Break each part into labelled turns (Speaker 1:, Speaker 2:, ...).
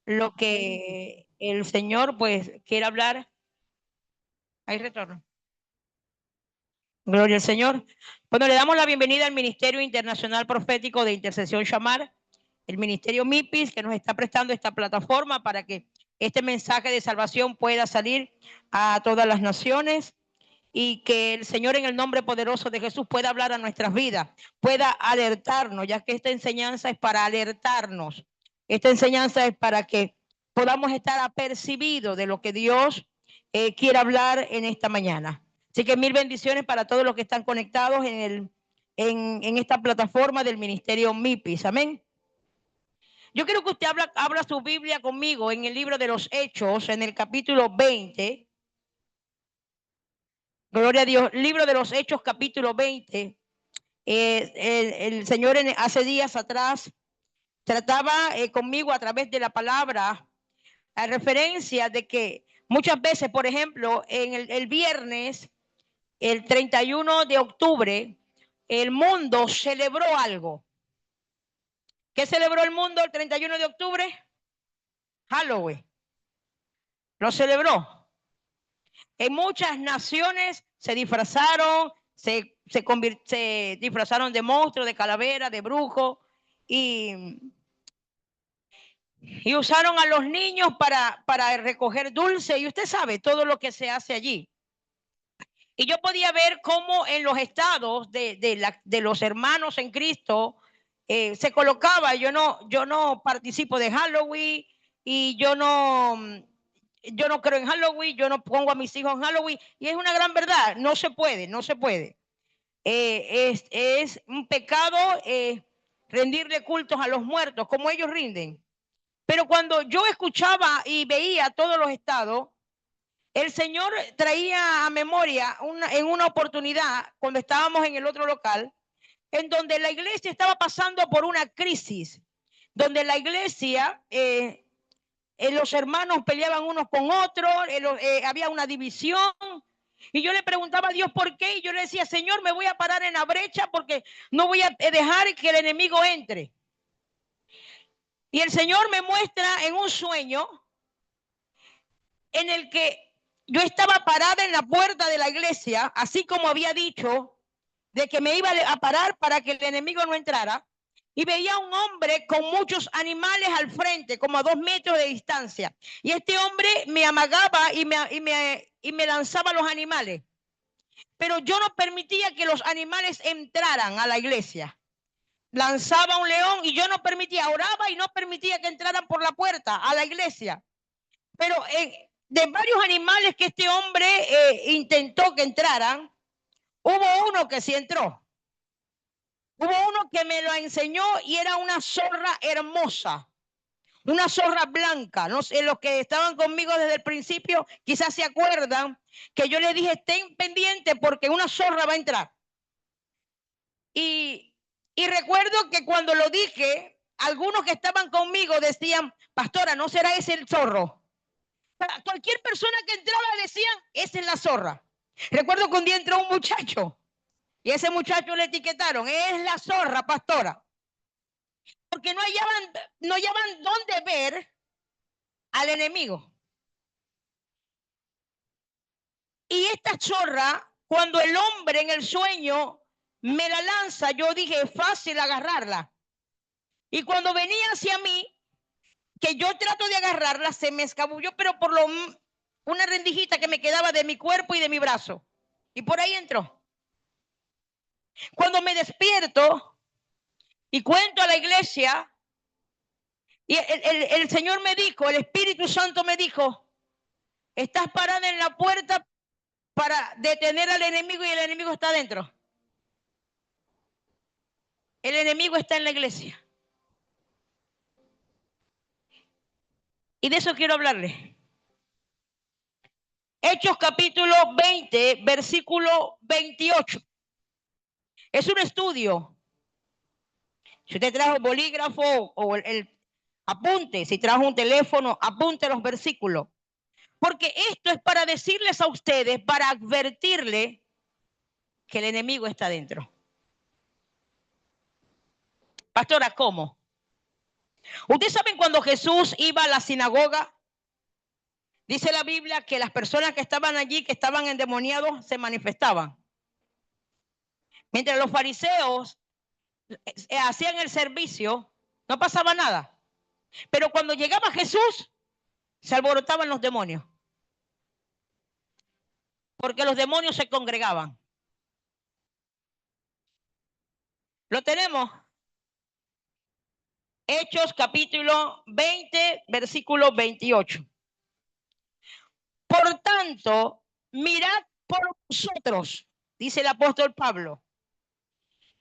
Speaker 1: lo que el Señor pues quiere hablar. Hay retorno. Gloria al Señor. Bueno, le damos la bienvenida al Ministerio Internacional Profético de Intercesión Shamar, el Ministerio MIPIS, que nos está prestando esta plataforma para que este mensaje de salvación pueda salir a todas las naciones y que el Señor, en el nombre poderoso de Jesús, pueda hablar a nuestras vidas, pueda alertarnos, ya que esta enseñanza es para alertarnos. Esta enseñanza es para que podamos estar apercibidos de lo que Dios quiere hablar en esta mañana. Así que mil bendiciones para todos los que están conectados en esta plataforma del Ministerio MIPIS. Amén. Yo quiero que usted abra su Biblia conmigo en el libro de los Hechos, en el capítulo 20. Gloria a Dios. Libro de los Hechos, capítulo 20. El Señor hace días atrás trataba conmigo a través de la palabra, a referencia de que muchas veces, por ejemplo, en el viernes, el 31 de octubre, el mundo celebró algo. ¿Qué celebró el mundo el 31 de octubre? Halloween. Lo celebró. En muchas naciones se disfrazaron, se disfrazaron de monstruos, de calavera, de brujo, y usaron a los niños para recoger dulce, y usted sabe todo lo que se hace allí. Y yo podía ver cómo en los estados de los hermanos en Cristo se colocaba. Yo no participo de Halloween y yo no creo en Halloween, yo no pongo a mis hijos en Halloween, y es una gran verdad, no se puede, no se puede. Es un pecado rendirle cultos a los muertos, como ellos rinden. Pero cuando yo escuchaba y veía todos los estados, el Señor traía a memoria en una oportunidad, cuando estábamos en el otro local, en donde la iglesia estaba pasando por una crisis, donde la iglesia, los hermanos peleaban unos con otros, había una división. Y yo le preguntaba a Dios por qué, y yo le decía: Señor, me voy a parar en la brecha porque no voy a dejar que el enemigo entre. Y el Señor me muestra en un sueño en el que yo estaba parada en la puerta de la iglesia, así como había dicho, de que me iba a parar para que el enemigo no entrara, y veía un hombre con muchos animales al frente, como a 2 metros de distancia. Y este hombre me amagaba y me lanzaba los animales. Pero yo no permitía que los animales entraran a la iglesia. Lanzaba un león y yo no permitía, oraba y no permitía que entraran por la puerta a la iglesia. Pero de varios animales que este hombre intentó que entraran, hubo uno que sí entró. Hubo uno que me lo enseñó y era una zorra hermosa, una zorra blanca. No sé, los que estaban conmigo desde el principio quizás se acuerdan que yo le dije: estén pendientes porque una zorra va a entrar. Y recuerdo que cuando lo dije, algunos que estaban conmigo decían: pastora, ¿no será ese el zorro? Cualquier persona que entraba decían: esa es la zorra. Recuerdo que un día entró un muchacho y ese muchacho le etiquetaron: es la zorra, pastora. Porque no hallaban dónde ver al enemigo. Y esta zorra, cuando el hombre en el sueño me la lanza, yo dije: es fácil agarrarla. Y cuando venía hacia mí, que yo trato de agarrarla, se me escabulló, pero por una rendijita que me quedaba de mi cuerpo y de mi brazo. Y por ahí entró. Cuando me despierto y cuento a la iglesia, y el Señor me dijo, el Espíritu Santo me dijo: estás parada en la puerta para detener al enemigo y el enemigo está adentro. El enemigo está en la iglesia. Y de eso quiero hablarle. Hechos capítulo 20, versículo 28. Es un estudio. Si usted trajo el bolígrafo o el apunte, si trajo un teléfono, apunte los versículos. Porque esto es para decirles a ustedes, para advertirle que el enemigo está dentro. Pastora, ¿cómo? Ustedes saben cuando Jesús iba a la sinagoga, dice la Biblia que las personas que estaban allí, que estaban endemoniados, se manifestaban. Mientras los fariseos hacían el servicio, no pasaba nada. Pero cuando llegaba Jesús, se alborotaban los demonios. Porque los demonios se congregaban. ¿Lo tenemos? Hechos capítulo 20, versículo 28. Por tanto, mirad por vosotros, dice el apóstol Pablo.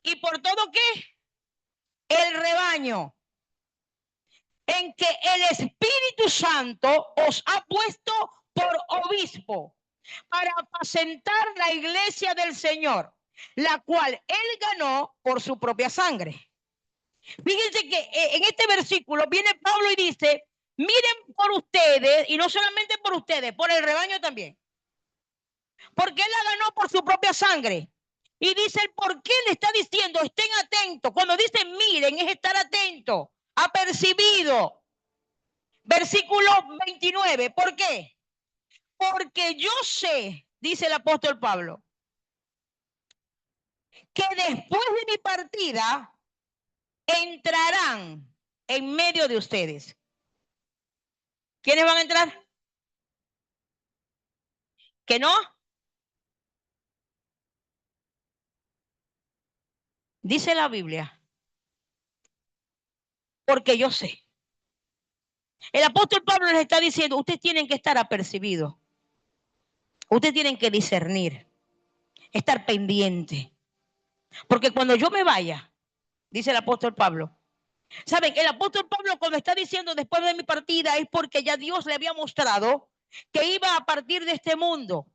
Speaker 1: ¿Y por todo qué? El rebaño en que el Espíritu Santo os ha puesto por obispo para apacentar la iglesia del Señor, la cual él ganó por su propia sangre. Fíjense que en este versículo viene Pablo y dice, miren por ustedes, y no solamente por ustedes, por el rebaño también. Porque él la ganó por su propia sangre. Y dice el por qué le está diciendo, estén atentos. Cuando dice miren, es estar atento, apercibido. Versículo 29, ¿por qué? Porque yo sé, dice el apóstol Pablo, que después de mi partida entrarán en medio de ustedes. ¿Quiénes van a entrar? ¿Que no? Dice la Biblia, porque yo sé. El apóstol Pablo les está diciendo, ustedes tienen que estar apercibidos. Ustedes tienen que discernir, estar pendiente. Porque cuando yo me vaya, dice el apóstol Pablo, ¿saben? El apóstol Pablo cuando está diciendo después de mi partida es porque ya Dios le había mostrado que iba a partir de este mundo.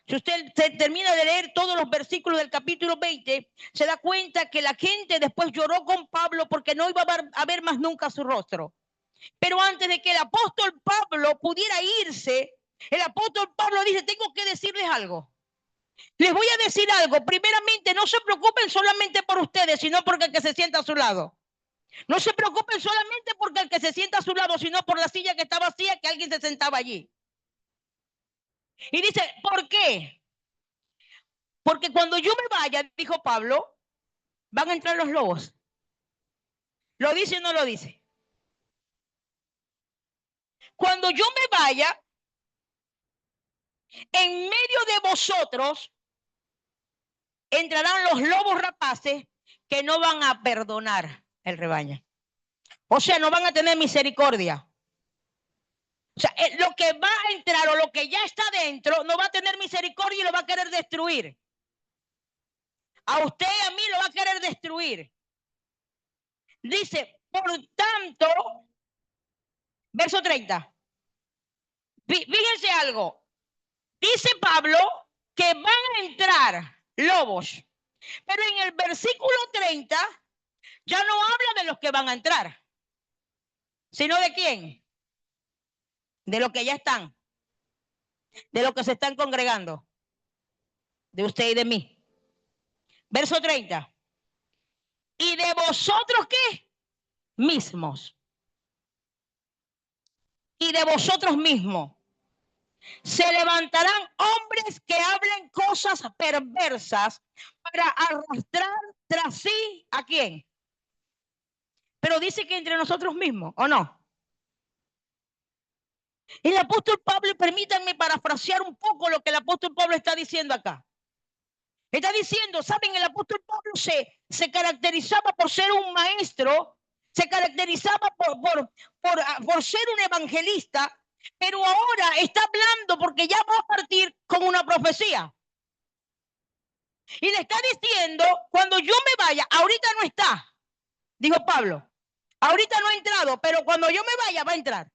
Speaker 1: Si usted termina de leer todos los versículos del capítulo 20, se da cuenta que la gente después lloró con Pablo porque no iba a ver más nunca su rostro. Pero antes de que el apóstol Pablo pudiera irse, el apóstol Pablo dice, tengo que decirles algo. Les voy a decir algo. Primeramente, no se preocupen solamente por ustedes, sino porque el que se sienta a su lado. No se preocupen solamente porque el que se sienta a su lado, sino por la silla que está vacía, que alguien se sentaba allí. Y dice, ¿por qué? Porque cuando yo me vaya, dijo Pablo, van a entrar los lobos. ¿Lo dice o no lo dice? Cuando yo me vaya, en medio de vosotros entrarán los lobos rapaces que no van a perdonar el rebaño. O sea, no van a tener misericordia. O sea, lo que va a entrar o lo que ya está dentro no va a tener misericordia y lo va a querer destruir. A usted y a mí lo va a querer destruir. Dice, por tanto, verso 30. Fíjense algo. Dice Pablo que van a entrar lobos. Pero en el versículo 30 ya no habla de los que van a entrar. ¿Sino de quién? De los que ya están. De los que se están congregando. De usted y de mí. Verso 30. ¿Y de vosotros qué? Mismos. Y de vosotros mismos. Se levantarán hombres que hablen cosas perversas para arrastrar tras sí ¿a quién? Pero dice que entre nosotros mismos, ¿o no? El apóstol Pablo, permítanme parafrasear un poco lo que el apóstol Pablo está diciendo acá. Está diciendo, ¿saben? El apóstol Pablo se caracterizaba por ser un maestro, se caracterizaba por ser un evangelista, pero ahora está hablando porque ya va a partir con una profecía. Y le está diciendo, cuando yo me vaya, ahorita no está, dijo Pablo. Ahorita no ha entrado, pero cuando yo me vaya va a entrar.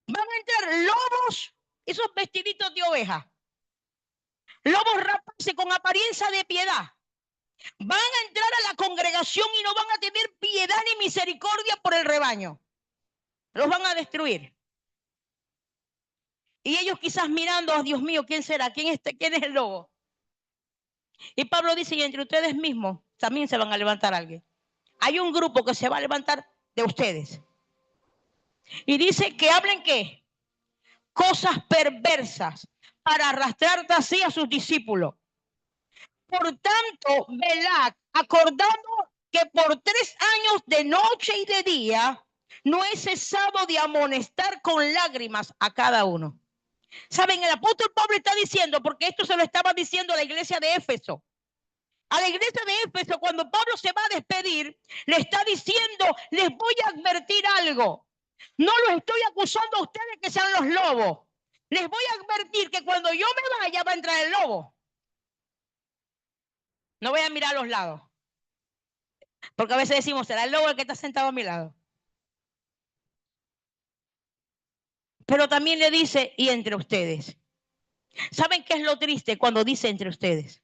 Speaker 1: Van a entrar lobos, esos vestiditos de oveja. Lobos rapaces con apariencia de piedad. Van a entrar a la congregación y no van a tener piedad ni misericordia por el rebaño. Los van a destruir. Y ellos quizás mirando, oh, Dios mío, ¿quién será? ¿Quién es el lobo? Y Pablo dice, y entre ustedes mismos también se van a levantar alguien. Hay un grupo que se va a levantar de ustedes. Y dice que hablen ¿qué? Cosas perversas para arrastrar así a sus discípulos. Por tanto, velad, acordando que por 3 años de noche y de día no he cesado de amonestar con lágrimas a cada uno. Saben, el apóstol Pablo está diciendo, porque esto se lo estaba diciendo a la iglesia de Éfeso. A la iglesia de Éfeso, cuando Pablo se va a despedir, le está diciendo, les voy a advertir algo. No los estoy acusando a ustedes que sean los lobos. Les voy a advertir que cuando yo me vaya va a entrar el lobo. No voy a mirar a los lados. Porque a veces decimos, ¿será el lobo el que está sentado a mi lado? Pero también le dice, y entre ustedes. ¿Saben qué es lo triste cuando dice entre ustedes?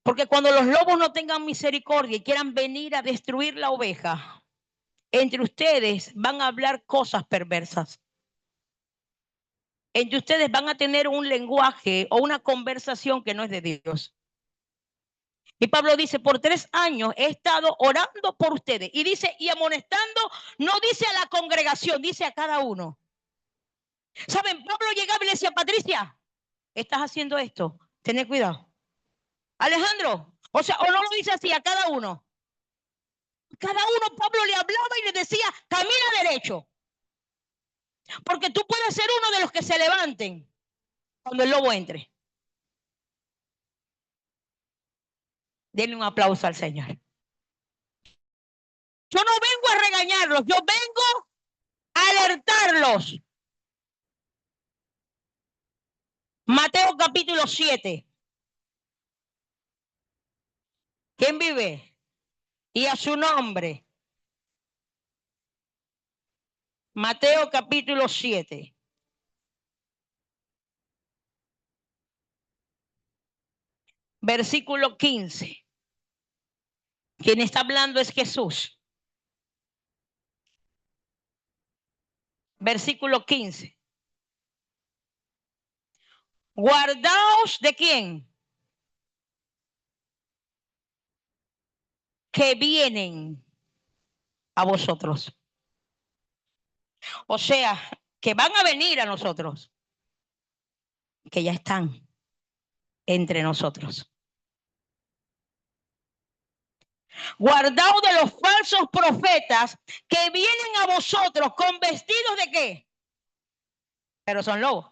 Speaker 1: Porque cuando los lobos no tengan misericordia y quieran venir a destruir la oveja, entre ustedes van a hablar cosas perversas. Entre ustedes van a tener un lenguaje o una conversación que no es de Dios. Y Pablo dice, por 3 años he estado orando por ustedes. Y dice, y amonestando, no dice a la congregación, dice a cada uno. ¿Saben? Pablo llegaba y le decía, Patricia, estás haciendo esto, tened cuidado. Alejandro, o sea, o no lo dice así a cada uno. Cada uno Pablo le hablaba y le decía, camina derecho. Porque tú puedes ser uno de los que se levanten cuando el lobo entre. Denle un aplauso al Señor. Yo no vengo a regañarlos, yo vengo a alertarlos. Mateo capítulo 7. ¿Quién vive? Y a su nombre. Mateo capítulo 7. Versículo 15. Quien está hablando es Jesús. Versículo 15. Guardaos de quién? Que vienen a vosotros. O sea, que van a venir a nosotros. Que ya están entre nosotros. Guardaos de los falsos profetas que vienen a vosotros con vestidos de qué? Pero son lobos,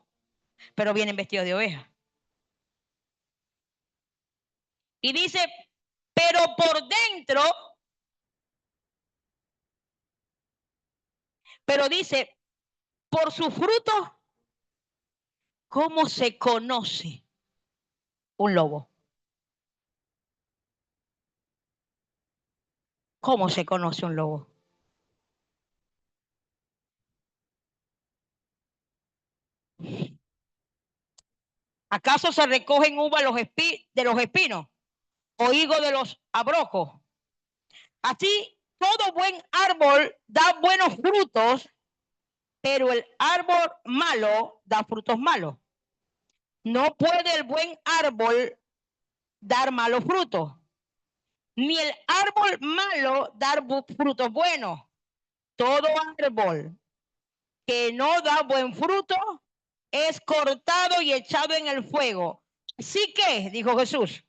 Speaker 1: pero vienen vestidos de oveja. Y dice, pero por dentro, pero dice, por su fruto, ¿cómo se conoce un lobo? ¿Cómo se conoce un lobo? ¿Acaso se recogen uvas de los espinos o higo de los abrojos? Así, todo buen árbol da buenos frutos, pero el árbol malo da frutos malos. No puede el buen árbol dar malos frutos, ni el árbol malo dar frutos buenos. Todo árbol que no da buen fruto es cortado y echado en el fuego. Así que, dijo Jesús,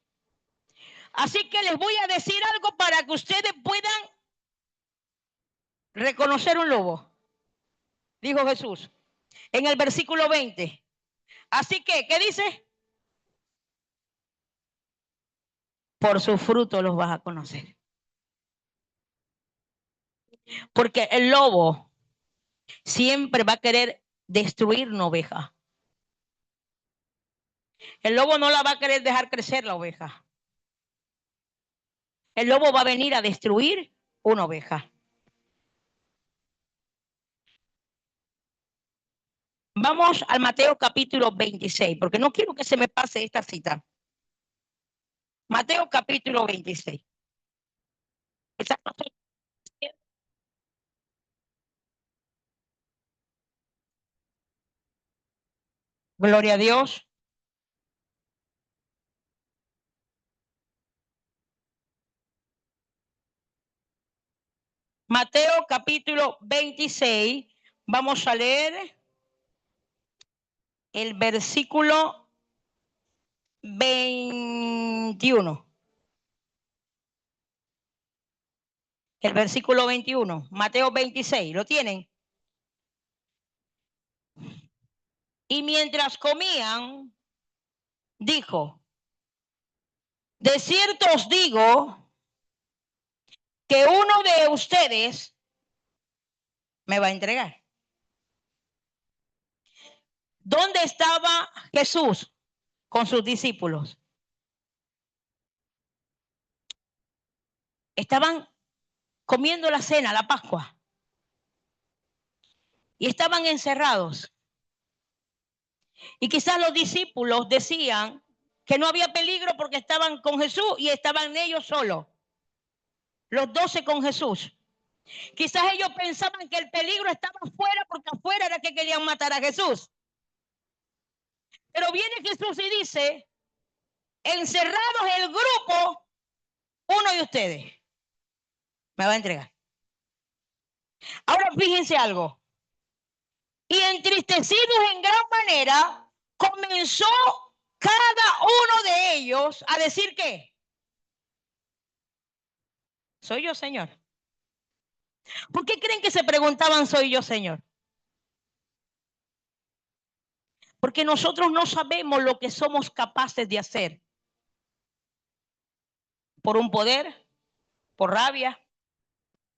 Speaker 1: así que les voy a decir algo para que ustedes puedan reconocer un lobo. Dijo Jesús en el versículo 20. Así que, ¿qué dice? Por su fruto los vas a conocer. Porque el lobo siempre va a querer destruir una oveja. El lobo no la va a querer dejar crecer la oveja. El lobo va a venir a destruir una oveja. Vamos al Mateo capítulo 26, porque no quiero que se me pase esta cita. Mateo capítulo 26. Gloria a Dios. Mateo capítulo 26. Vamos a leer el versículo 21. El versículo 21. Mateo 26. ¿Lo tienen? Y mientras comían, dijo: de cierto os digo que uno de ustedes me va a entregar. ¿Dónde estaba Jesús con sus discípulos? Estaban comiendo la cena, la Pascua, y estaban encerrados. Y quizás los discípulos decían que no había peligro porque estaban con Jesús y estaban ellos solos, los 12 con Jesús. Quizás ellos pensaban que el peligro estaba afuera porque afuera era que querían matar a Jesús. Pero viene Jesús y dice: encerrados el grupo, uno de ustedes me va a entregar. Ahora fíjense algo. Y entristecidos en gran manera, comenzó cada uno de ellos a decir ¿qué? Soy yo, Señor. ¿Por qué creen que se preguntaban soy yo, Señor? Porque nosotros no sabemos lo que somos capaces de hacer. Por un poder, por rabia,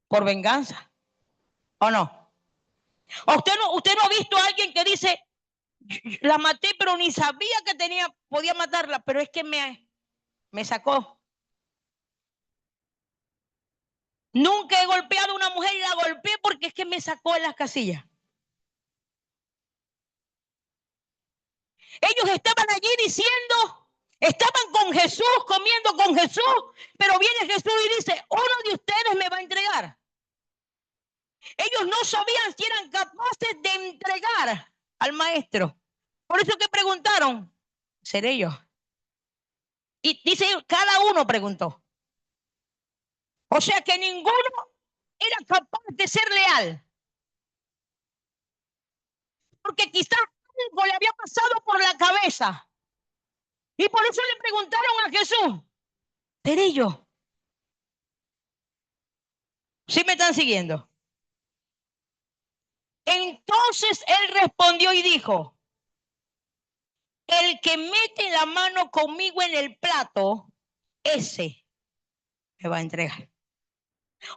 Speaker 1: por venganza. ¿O no? Usted no ha visto a alguien que dice, la maté, pero ni sabía que podía matarla, pero es que me sacó. Nunca he golpeado a una mujer y la golpeé porque es que me sacó de las casillas. Ellos estaban allí diciendo, estaban con Jesús, comiendo con Jesús, pero viene Jesús y dice, uno de ustedes me va a entregar. Ellos no sabían si eran capaces de entregar al maestro. Por eso que preguntaron, ¿seré yo? Y dice, cada uno preguntó. O sea que ninguno era capaz de ser leal. Porque quizás algo le había pasado por la cabeza. Y por eso le preguntaron a Jesús, ¿seré yo? ¿Sí me están siguiendo? Entonces él respondió y dijo, el que mete la mano conmigo en el plato, ese me va a entregar.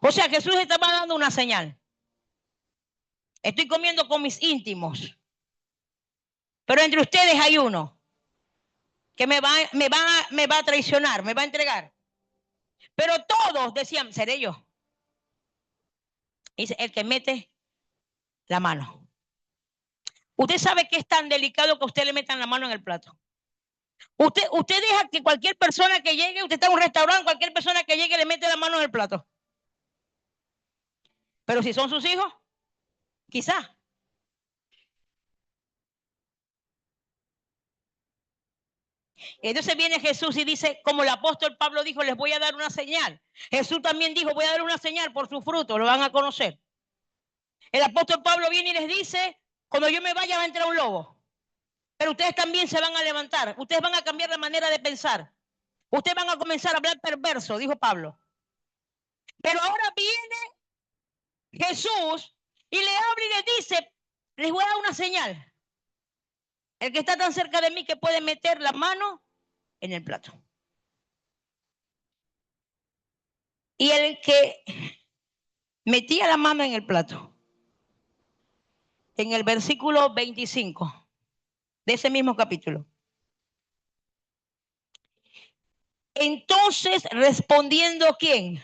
Speaker 1: O sea, Jesús estaba dando una señal. Estoy comiendo con mis íntimos, pero entre ustedes hay uno que me va a traicionar, me va a entregar. Pero todos decían, seré yo. Dice, el que mete la mano. Usted sabe que es tan delicado que usted le metan la mano en el plato. Usted deja que cualquier persona que llegue, usted está en un restaurante, cualquier persona que llegue le mete la mano en el plato. Pero si son sus hijos, quizás. Entonces viene Jesús y dice, como el apóstol Pablo dijo, les voy a dar una señal. Jesús también dijo, voy a dar una señal, por su fruto lo van a conocer. El apóstol Pablo viene y les dice, cuando yo me vaya va a entrar un lobo. Pero ustedes también se van a levantar. Ustedes van a cambiar la manera de pensar. Ustedes van a comenzar a hablar perverso, dijo Pablo. Pero ahora viene Jesús y le habla y le dice, les voy a dar una señal. El que está tan cerca de mí que puede meter la mano en el plato. Y el que metía la mano en el plato, en el versículo 25 de ese mismo capítulo. Entonces, respondiendo ¿quién?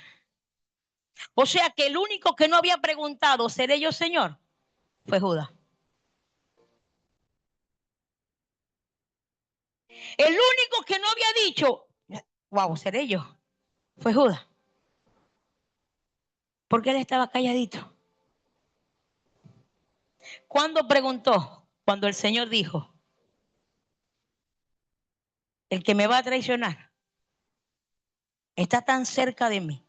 Speaker 1: O sea que el único que no había preguntado, ¿seré yo, Señor? Fue Judas. El único que no había dicho, wow, ¿seré yo? Fue Judas. Porque él estaba calladito. ¿Cuándo preguntó? Cuando el Señor dijo, el que me va a traicionar está tan cerca de mí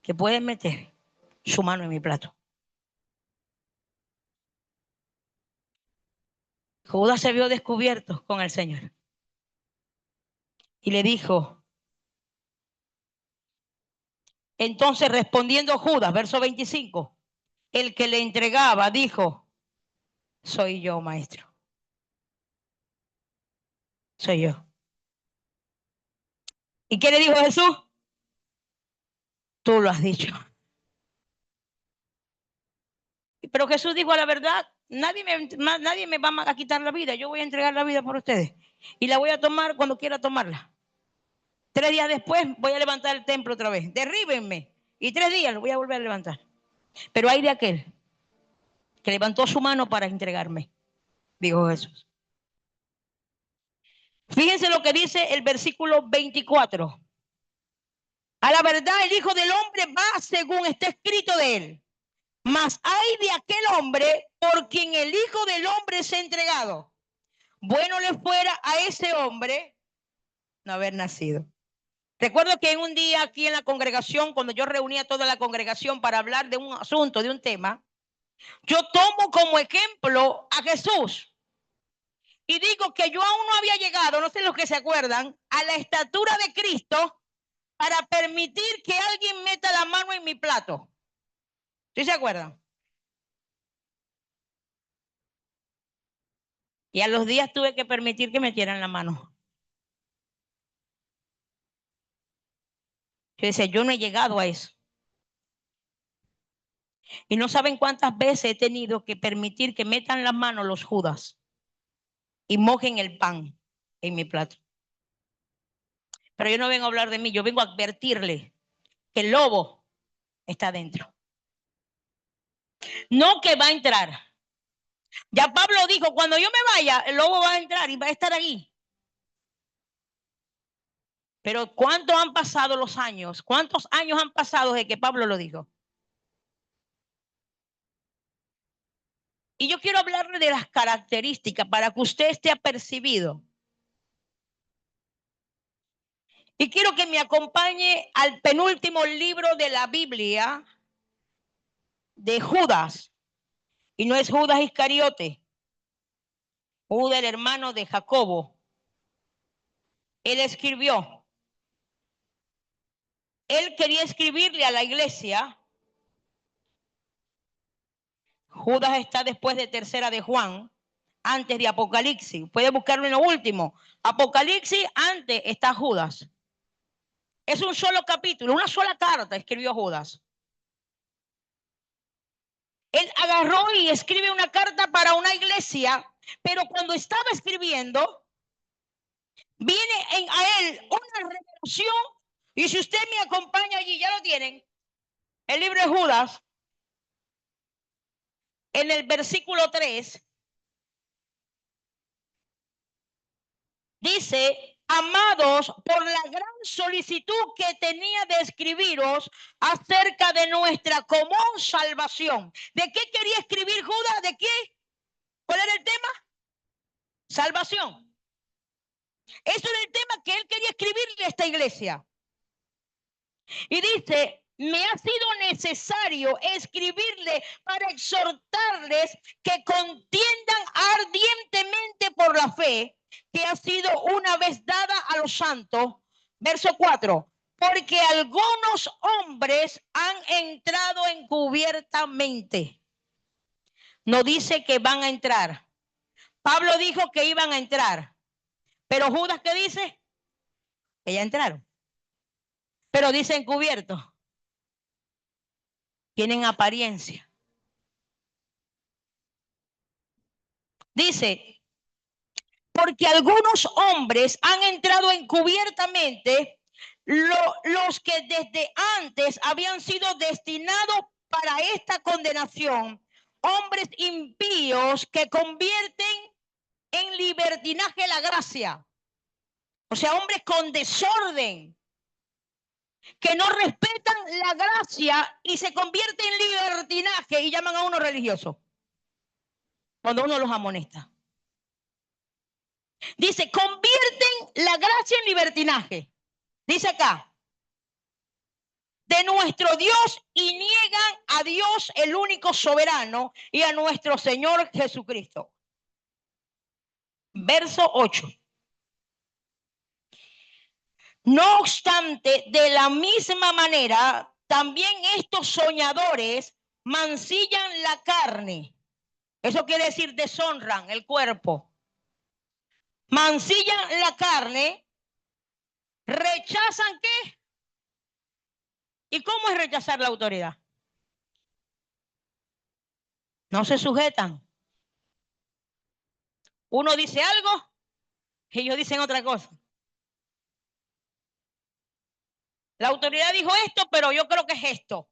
Speaker 1: que puede meter su mano en mi plato. Judas se vio descubierto con el Señor. Y le dijo, entonces respondiendo Judas, verso 25, el que le entregaba dijo, soy yo, maestro. Soy yo. ¿Y qué le dijo Jesús? Tú lo has dicho. Pero Jesús dijo la verdad, nadie me va a quitar la vida, yo voy a entregar la vida por ustedes. Y la voy a tomar cuando quiera tomarla. 3 días después voy a levantar el templo otra vez. Derríbenme. Y 3 días lo voy a volver a levantar. Pero hay de aquel que levantó su mano para entregarme, dijo Jesús. Fíjense lo que dice el versículo 24. A la verdad, el Hijo del Hombre va según está escrito de él. Mas hay de aquel hombre por quien el Hijo del Hombre se ha entregado. Bueno le fuera a ese hombre no haber nacido. Recuerdo que en un día aquí en la congregación, cuando yo reunía a toda la congregación para hablar de un asunto, de un tema, yo tomo como ejemplo a Jesús. Y digo que yo aún no había llegado, no sé los que se acuerdan, a la estatura de Cristo para permitir que alguien meta la mano en mi plato. ¿Sí se acuerdan? Y a los días tuve que permitir que metieran la mano. Yo decía, yo no he llegado a eso. Y no saben cuántas veces he tenido que permitir que metan la mano los Judas y mojen el pan en mi plato. Pero yo no vengo a hablar de mí, yo vengo a advertirle que el lobo está dentro. No que va a entrar. Ya Pablo dijo, cuando yo me vaya, el lobo va a entrar y va a estar ahí. Pero ¿cuántos han pasado los años? ¿Cuántos años han pasado desde que Pablo lo dijo? Y yo quiero hablarle de las características para que usted esté apercibido. Y quiero que me acompañe al penúltimo libro de la Biblia de Judas. Y no es Judas Iscariote. Judas, el hermano de Jacobo. Él escribió. Él quería escribirle a la iglesia. Judas está después de Tercera de Juan, antes de Apocalipsis. Puede buscarlo en lo último. Apocalipsis, antes está Judas. Es un solo capítulo, una sola carta escribió Judas. Él agarró y escribe una carta para una iglesia, pero cuando estaba escribiendo, viene a él una revelación. Y si usted me acompaña allí, ya lo tienen, el libro de Judas, en el versículo 3, dice, amados, por la gran solicitud que tenía de escribiros acerca de nuestra común salvación. ¿De qué quería escribir Judas? ¿De qué? ¿Cuál era el tema? Salvación. Eso era el tema que él quería escribirle a esta iglesia. Y dice, me ha sido necesario escribirle para exhortarles que contiendan ardientemente por la fe que ha sido una vez dada a los santos. Verso 4. Porque algunos hombres han entrado encubiertamente. No dice que van a entrar. Pablo dijo que iban a entrar. Pero Judas, ¿qué dice? Que ya entraron. Pero dice encubierto. Tienen apariencia. Dice, porque algunos hombres han entrado encubiertamente, los que desde antes habían sido destinados para esta condenación, hombres impíos que convierten en libertinaje la gracia. O sea, hombres con desorden, que no respetan la gracia y se convierten en libertinaje y llaman a uno religioso cuando uno los amonesta. Dice, convierten la gracia en libertinaje. Dice acá, de nuestro Dios y niegan a Dios, el único soberano, y a nuestro Señor Jesucristo. Verso 8. No obstante, de la misma manera, también estos soñadores mancillan la carne. Eso quiere decir deshonran el cuerpo. Mancillan la carne, rechazan ¿qué? ¿Y cómo es rechazar la autoridad? No se sujetan. Uno dice algo y ellos dicen otra cosa. La autoridad dijo esto, pero yo creo que es esto.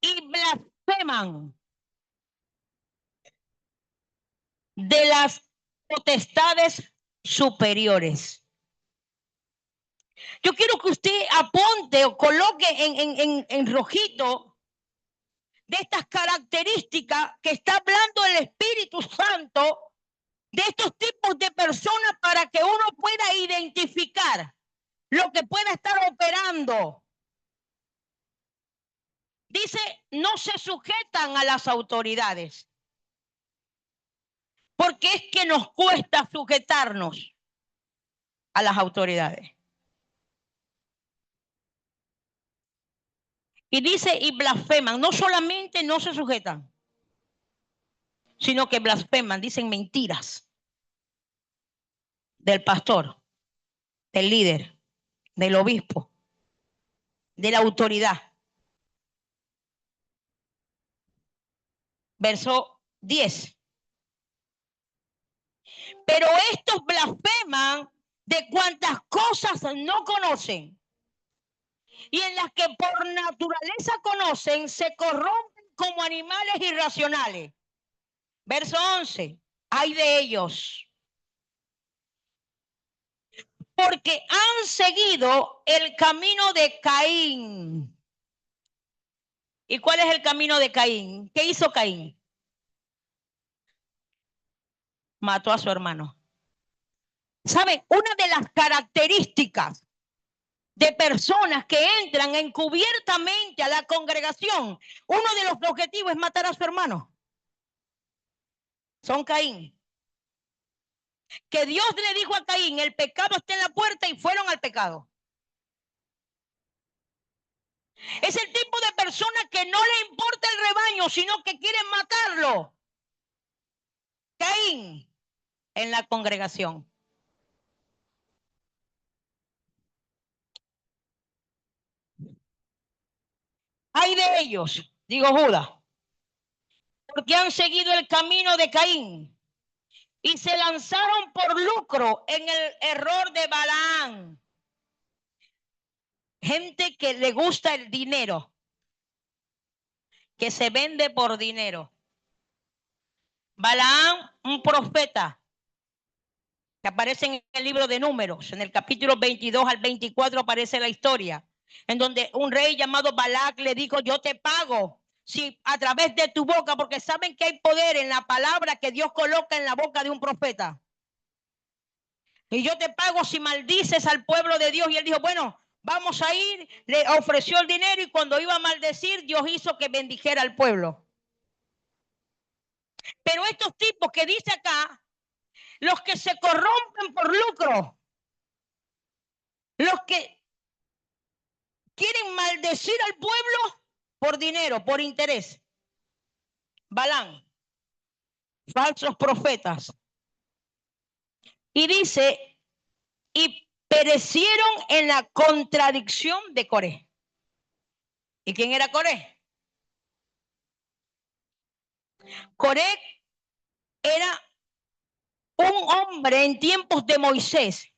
Speaker 1: Y blasfeman de las potestades superiores. Yo quiero que usted apunte o coloque en rojito de estas características que está hablando el Espíritu Santo, de estos tipos de personas, para que uno pueda identificar lo que pueda estar operando. Dice, no se sujetan a las autoridades, porque es que nos cuesta sujetarnos a las autoridades. Y dice, y blasfeman, no solamente no se sujetan, sino que blasfeman, dicen mentiras del pastor, del líder, del obispo, de la autoridad. Verso 10. Pero estos blasfeman de cuantas cosas no conocen, y en las que por naturaleza conocen, se corrompen como animales irracionales. Verso 11. Ay de ellos, porque han seguido el camino de Caín. ¿Y cuál es el camino de Caín? ¿Qué hizo Caín? Mató a su hermano. ¿Saben? Una de las características de personas que entran encubiertamente a la congregación, uno de los objetivos es matar a su hermano. Son Caín. Que Dios le dijo a Caín, el pecado está en la puerta, y fueron al pecado. Es el tipo de persona que no le importa el rebaño, sino que quieren matarlo. Caín en la congregación. Hay de ellos, digo Judas, porque han seguido el camino de Caín y se lanzaron por lucro en el error de Balaam. Gente que le gusta el dinero, que se vende por dinero. Balaam, un profeta, que aparece en el libro de Números, en el capítulo 22 al 24 aparece la historia, en donde un rey llamado Balac le dijo, yo te pago si a través de tu boca, porque saben que hay poder en la palabra que Dios coloca en la boca de un profeta. Y yo te pago si maldices al pueblo de Dios. Y él dijo, bueno, vamos a ir. Le ofreció el dinero, y cuando iba a maldecir, Dios hizo que bendijera al pueblo. Pero estos tipos que dice acá, los que se corrompen por lucro, los que quieren maldecir al pueblo por dinero, por interés. Balaam, falsos profetas. Y dice, y perecieron en la contradicción de Coré. ¿Y quién era Coré? Coré era un hombre en tiempos de Moisés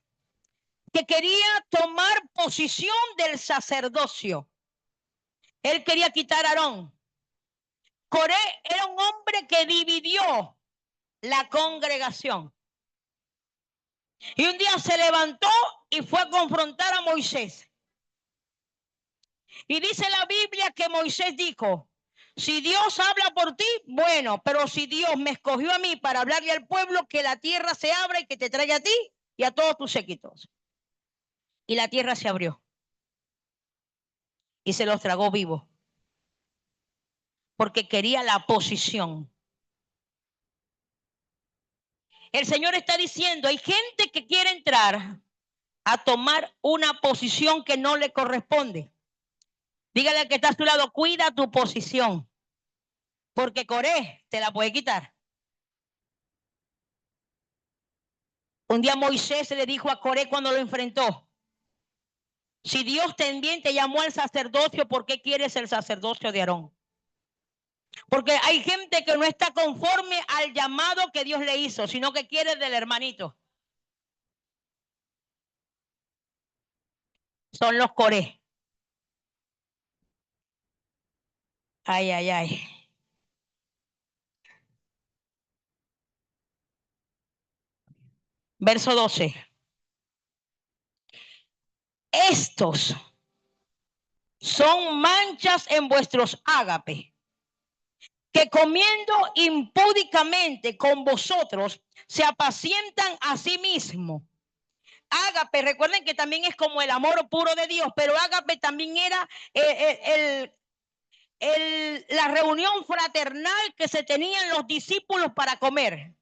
Speaker 1: que quería tomar posición del sacerdocio. Él quería quitar a Aarón. Coré era un hombre que dividió la congregación. Y un día se levantó y fue a confrontar a Moisés. Y dice la Biblia que Moisés dijo, si Dios habla por ti, bueno, pero si Dios me escogió a mí para hablarle al pueblo, que la tierra se abra y que te traiga a ti y a todos tus séquitos. y la tierra se abrió y se los tragó vivos, porque quería la posición. El Señor está diciendo, hay gente que quiere entrar a tomar una posición que no le corresponde. Dígale al que está a su lado, cuida tu posición, porque Coré te la puede quitar. Un día Moisés le dijo a Coré cuando lo enfrentó, si Dios también te llamó al sacerdocio, ¿por qué quieres el sacerdocio de Aarón? Porque hay gente que no está conforme al llamado que Dios le hizo, sino que quiere del hermanito. Son los Coré. Ay, ay, ay. Verso 12. Estos son manchas en vuestros ágapes, que comiendo impúdicamente con vosotros se apacientan a sí mismos. Ágape, recuerden que también es como el amor puro de Dios, pero ágape también era la reunión fraternal que se tenían los discípulos para comer.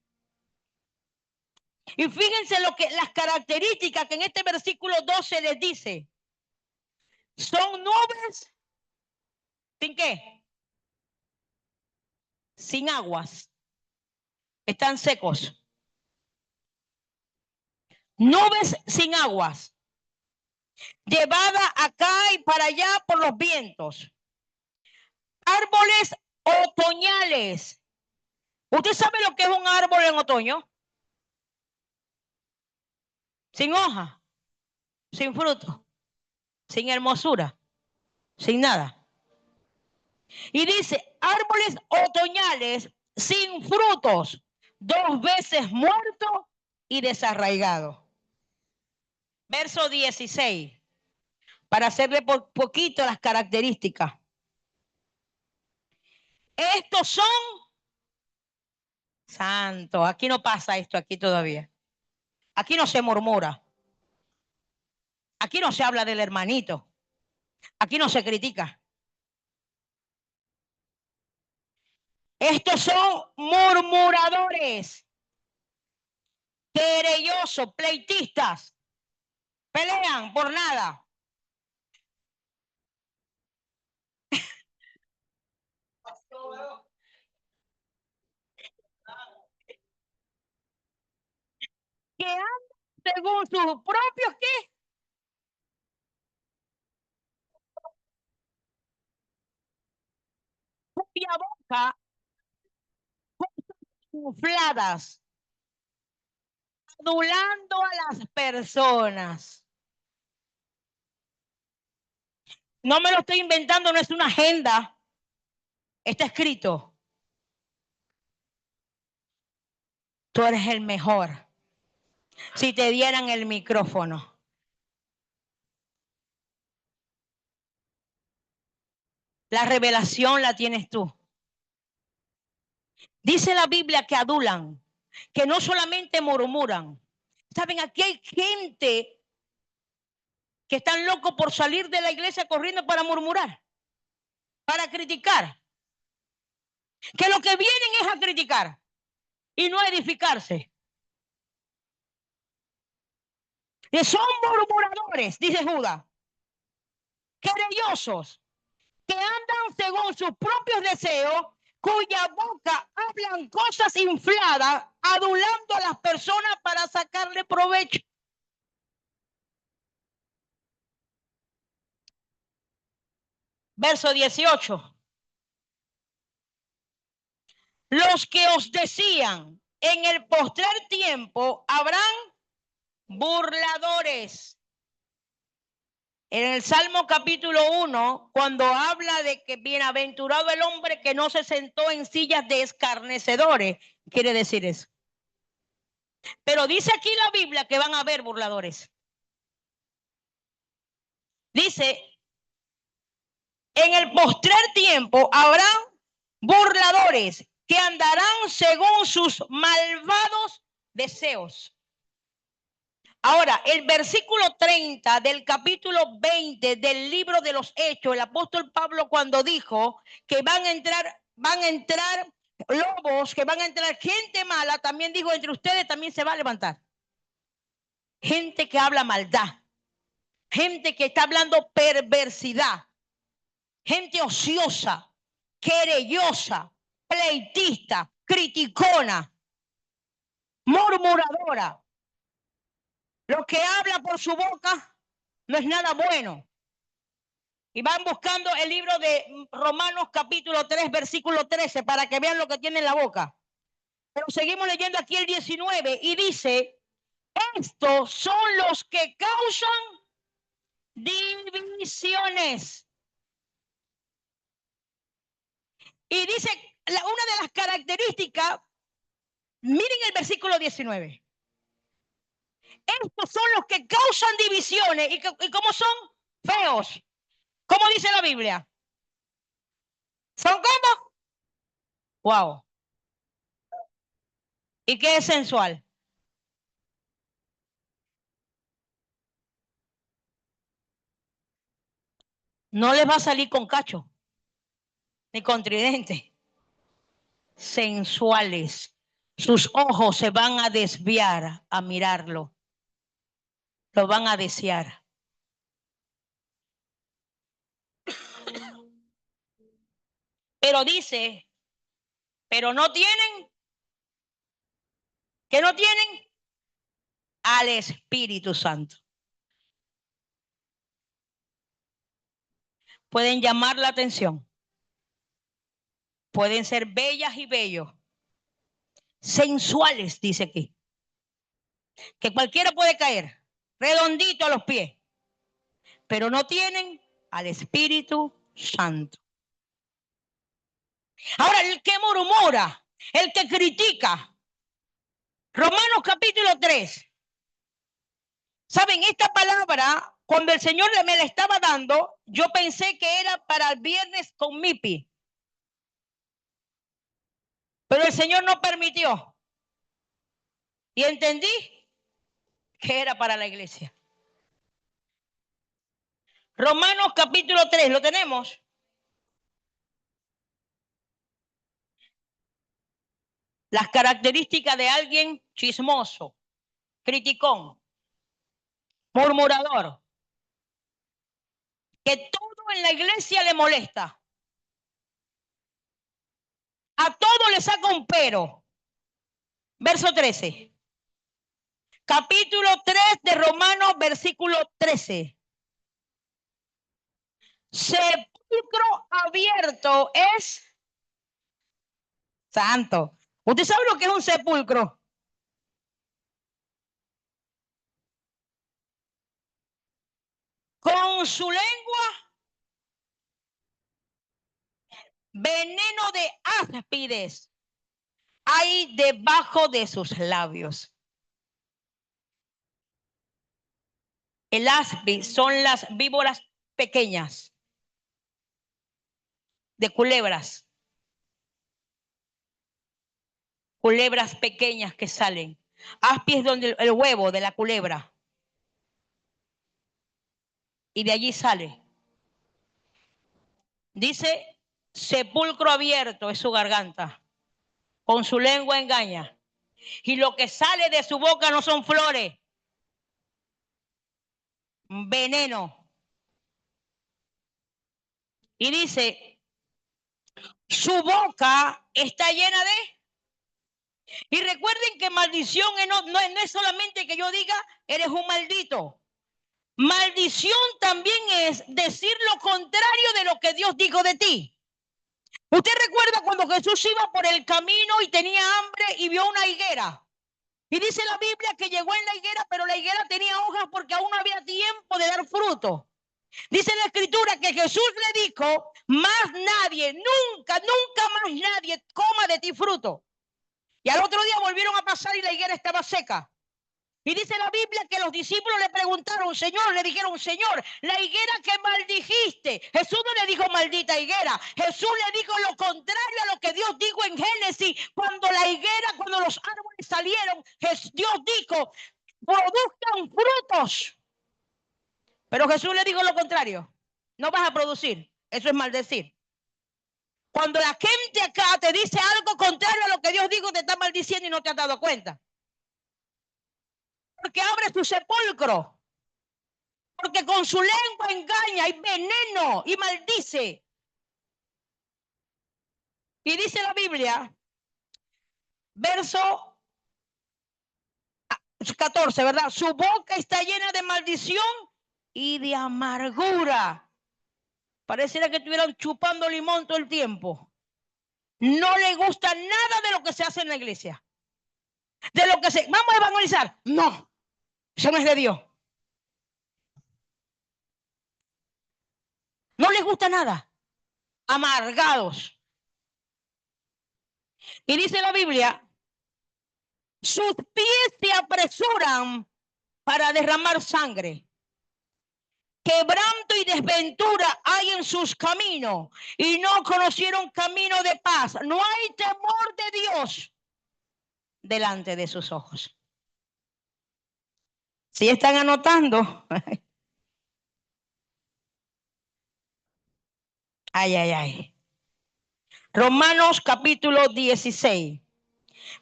Speaker 1: Y fíjense las características que en este versículo 12 les dice. Son nubes sin qué, sin aguas, están secos. Nubes sin aguas, llevada acá y para allá por los vientos. Árboles otoñales. ¿Usted sabe lo que es un árbol en otoño? Sin hoja, sin fruto, sin hermosura, sin nada. Y dice, árboles otoñales sin frutos, 2 veces muerto y desarraigado. Verso 16, para hacerle por poquito las características. Estos son santos. Aquí no pasa esto, aquí todavía. Aquí no se murmura. Aquí no se habla del hermanito. Aquí no se critica. Estos son murmuradores, querellosos, pleitistas. Pelean por nada. Que andan según sus propios ¿qué? Cuya boca infladas, adulando a las personas. No me lo estoy inventando, no es una agenda. Está escrito. Tú eres el mejor. Si te dieran el micrófono. La revelación la tienes tú. Dice la Biblia que adulan, que no solamente murmuran. Saben, aquí hay gente que están locos por salir de la iglesia corriendo para murmurar, para criticar. Que lo que vienen es a criticar y no a edificarse. Que son murmuradores, dice Judas, querellosos, que andan según sus propios deseos, cuya boca hablan cosas infladas, adulando a las personas para sacarle provecho. Verso 18. Los que os decían, en el postrer tiempo habrán burladores. En el Salmo capítulo 1, cuando habla de que bienaventurado el hombre que no se sentó en sillas de escarnecedores, quiere decir eso. Pero dice aquí la Biblia que van a haber burladores. Dice, en el postrer tiempo habrán burladores que andarán según sus malvados deseos. Ahora, el versículo 30 del capítulo 20 del libro de los Hechos, el apóstol Pablo cuando dijo que van a entrar lobos, que van a entrar gente mala, también dijo, entre ustedes también se va a levantar gente que habla maldad, gente que está hablando perversidad, gente ociosa, querellosa, pleitista, criticona, murmuradora. Lo que habla por su boca no es nada bueno. Y van buscando el libro de Romanos capítulo 3, versículo 13, para que vean lo que tiene en la boca. Pero seguimos leyendo aquí el 19 y dice, estos son los que causan divisiones. Y dice, una de las características, miren el versículo 19. Estos son los que causan divisiones. ¿Y cómo son? Feos. ¿Cómo dice la Biblia? ¿Son cómo? Wow. ¿Y qué es sensual? No les va a salir con cacho, ni con tridente. Sensuales. Sus ojos se van a desviar a mirarlo. Lo van a desear. Pero dice, pero no tienen, ¿qué no tienen? Al Espíritu Santo. Pueden llamar la atención. Pueden ser bellas y bellos. Sensuales, dice aquí. Que cualquiera puede caer, redondito a los pies. Pero no tienen al Espíritu Santo. Ahora, el que murmura, el que critica. Romanos capítulo 3. ¿Saben? Esta palabra, cuando el Señor me la estaba dando, yo pensé que era para el viernes con Mipi. Pero el Señor no permitió. Y entendí que era para la iglesia. Romanos capítulo 3, ¿lo tenemos? Las características de alguien chismoso, criticón, murmurador, que todo en la iglesia le molesta. A todo le saca un pero. Verso 13. Capítulo 3 de Romanos, versículo 13. Sepulcro abierto es santo. ¿Usted sabe lo que es un sepulcro? Con su lengua, veneno de áspides hay debajo de sus labios. El áspid son las víboras pequeñas de culebras. Culebras pequeñas que salen. Áspid es donde el huevo de la culebra. Y de allí sale. Dice, sepulcro abierto es su garganta. Con su lengua engaña. Y lo que sale de su boca no son flores. Veneno. Y dice, su boca está llena de... Y recuerden que maldición no es solamente que yo diga, eres un maldito. Maldición también es decir lo contrario de lo que Dios dijo de ti. ¿Usted recuerda cuando Jesús iba por el camino y tenía hambre y vio una higuera? Y dice la Biblia que llegó en la higuera, pero la higuera tenía hojas porque aún no había tiempo de dar fruto. Dice la Escritura que Jesús le dijo, más nadie, nunca más nadie coma de ti fruto. Y al otro día volvieron a pasar y la higuera estaba seca. Y dice la Biblia que los discípulos le preguntaron, Señor, le dijeron, Señor, la higuera que maldijiste. Jesús no le dijo maldita higuera. Jesús le dijo lo contrario a lo que Dios dijo en Génesis. Cuando la higuera, cuando los árboles salieron, Dios dijo, produzcan frutos. Pero Jesús le dijo lo contrario. No vas a producir. Eso es maldecir. Cuando la gente acá te dice algo contrario a lo que Dios dijo, te está maldiciendo y no te has dado cuenta. Porque abre tu sepulcro. Porque con su lengua engaña y veneno y maldice. Y dice la Biblia, verso 14, ¿verdad? Su boca está llena de maldición y de amargura. Pareciera que estuvieran chupando limón todo el tiempo. No le gusta nada de lo que se hace en la iglesia. De lo que se... Vamos a evangelizar. No, eso no es de Dios. No les gusta nada. Amargados. Y dice la Biblia, sus pies se apresuran para derramar sangre. Quebranto y desventura hay en sus caminos y no conocieron camino de paz. No hay temor de Dios delante de sus ojos. Si están anotando. Ay, ay, ay. Romanos capítulo 16,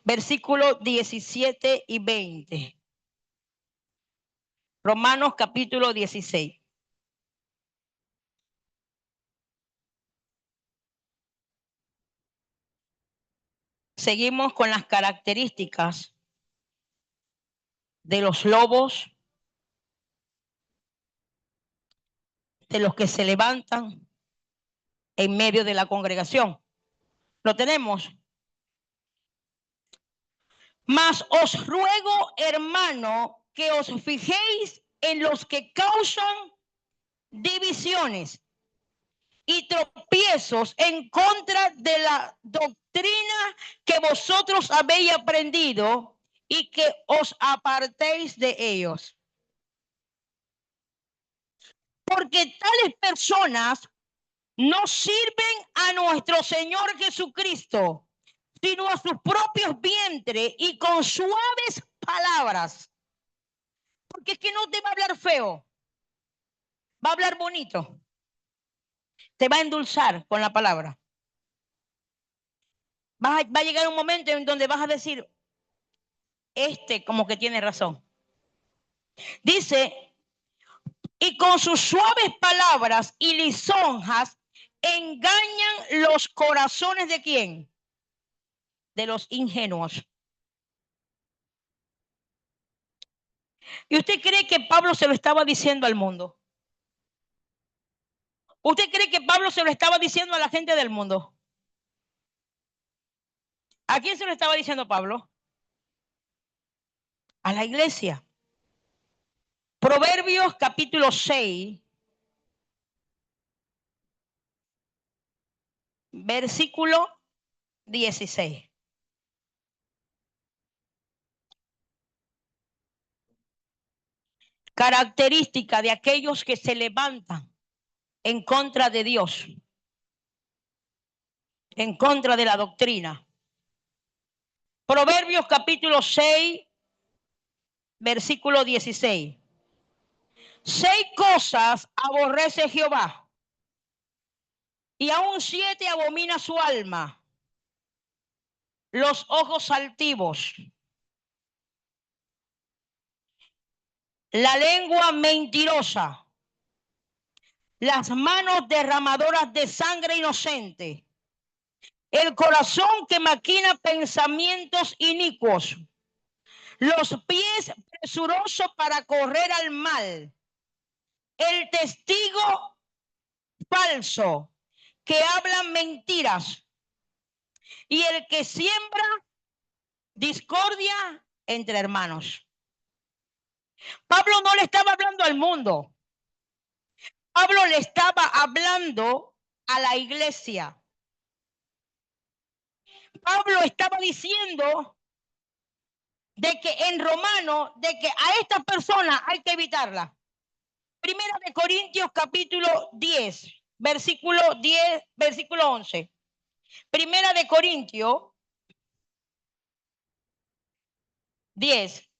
Speaker 1: versículos 17 y 20. Romanos capítulo 16. Seguimos con las características de los lobos, de los que se levantan en medio de la congregación. Lo tenemos. Mas os ruego, hermano, que os fijéis en los que causan divisiones y tropiezos en contra de la doctrina que vosotros habéis aprendido y que os apartéis de ellos. Porque tales personas no sirven a nuestro Señor Jesucristo, sino a sus propios vientres y con suaves palabras. Porque es que no te va a hablar feo, va a hablar bonito. Te va a endulzar con la palabra. Va a llegar un momento en donde vas a decir, como que tiene razón. Dice, y con sus suaves palabras y lisonjas engañan los corazones de ¿quién? De los ingenuos. ¿Y usted cree que Pablo se lo estaba diciendo al mundo? ¿Usted cree que Pablo se lo estaba diciendo a la gente del mundo? ¿A quién se lo estaba diciendo Pablo? A la iglesia. Proverbios capítulo 6, versículo 16. Característica de aquellos que se levantan en contra de Dios, en contra de la doctrina. Proverbios capítulo 6, versículo 16. 6 cosas aborrece Jehová, y aún 7 abomina su alma: los ojos altivos, la lengua mentirosa, las manos derramadoras de sangre inocente, el corazón que maquina pensamientos inicuos, los pies presurosos para correr al mal, el testigo falso que habla mentiras y el que siembra discordia entre hermanos. Pablo no le estaba hablando al mundo. Pablo le estaba hablando a la iglesia. Pablo estaba diciendo de que en Romano, de que a esta persona hay que evitarla. Primera de Corintios capítulo 10, versículo 10, versículo 11. Primera de Corintios 10.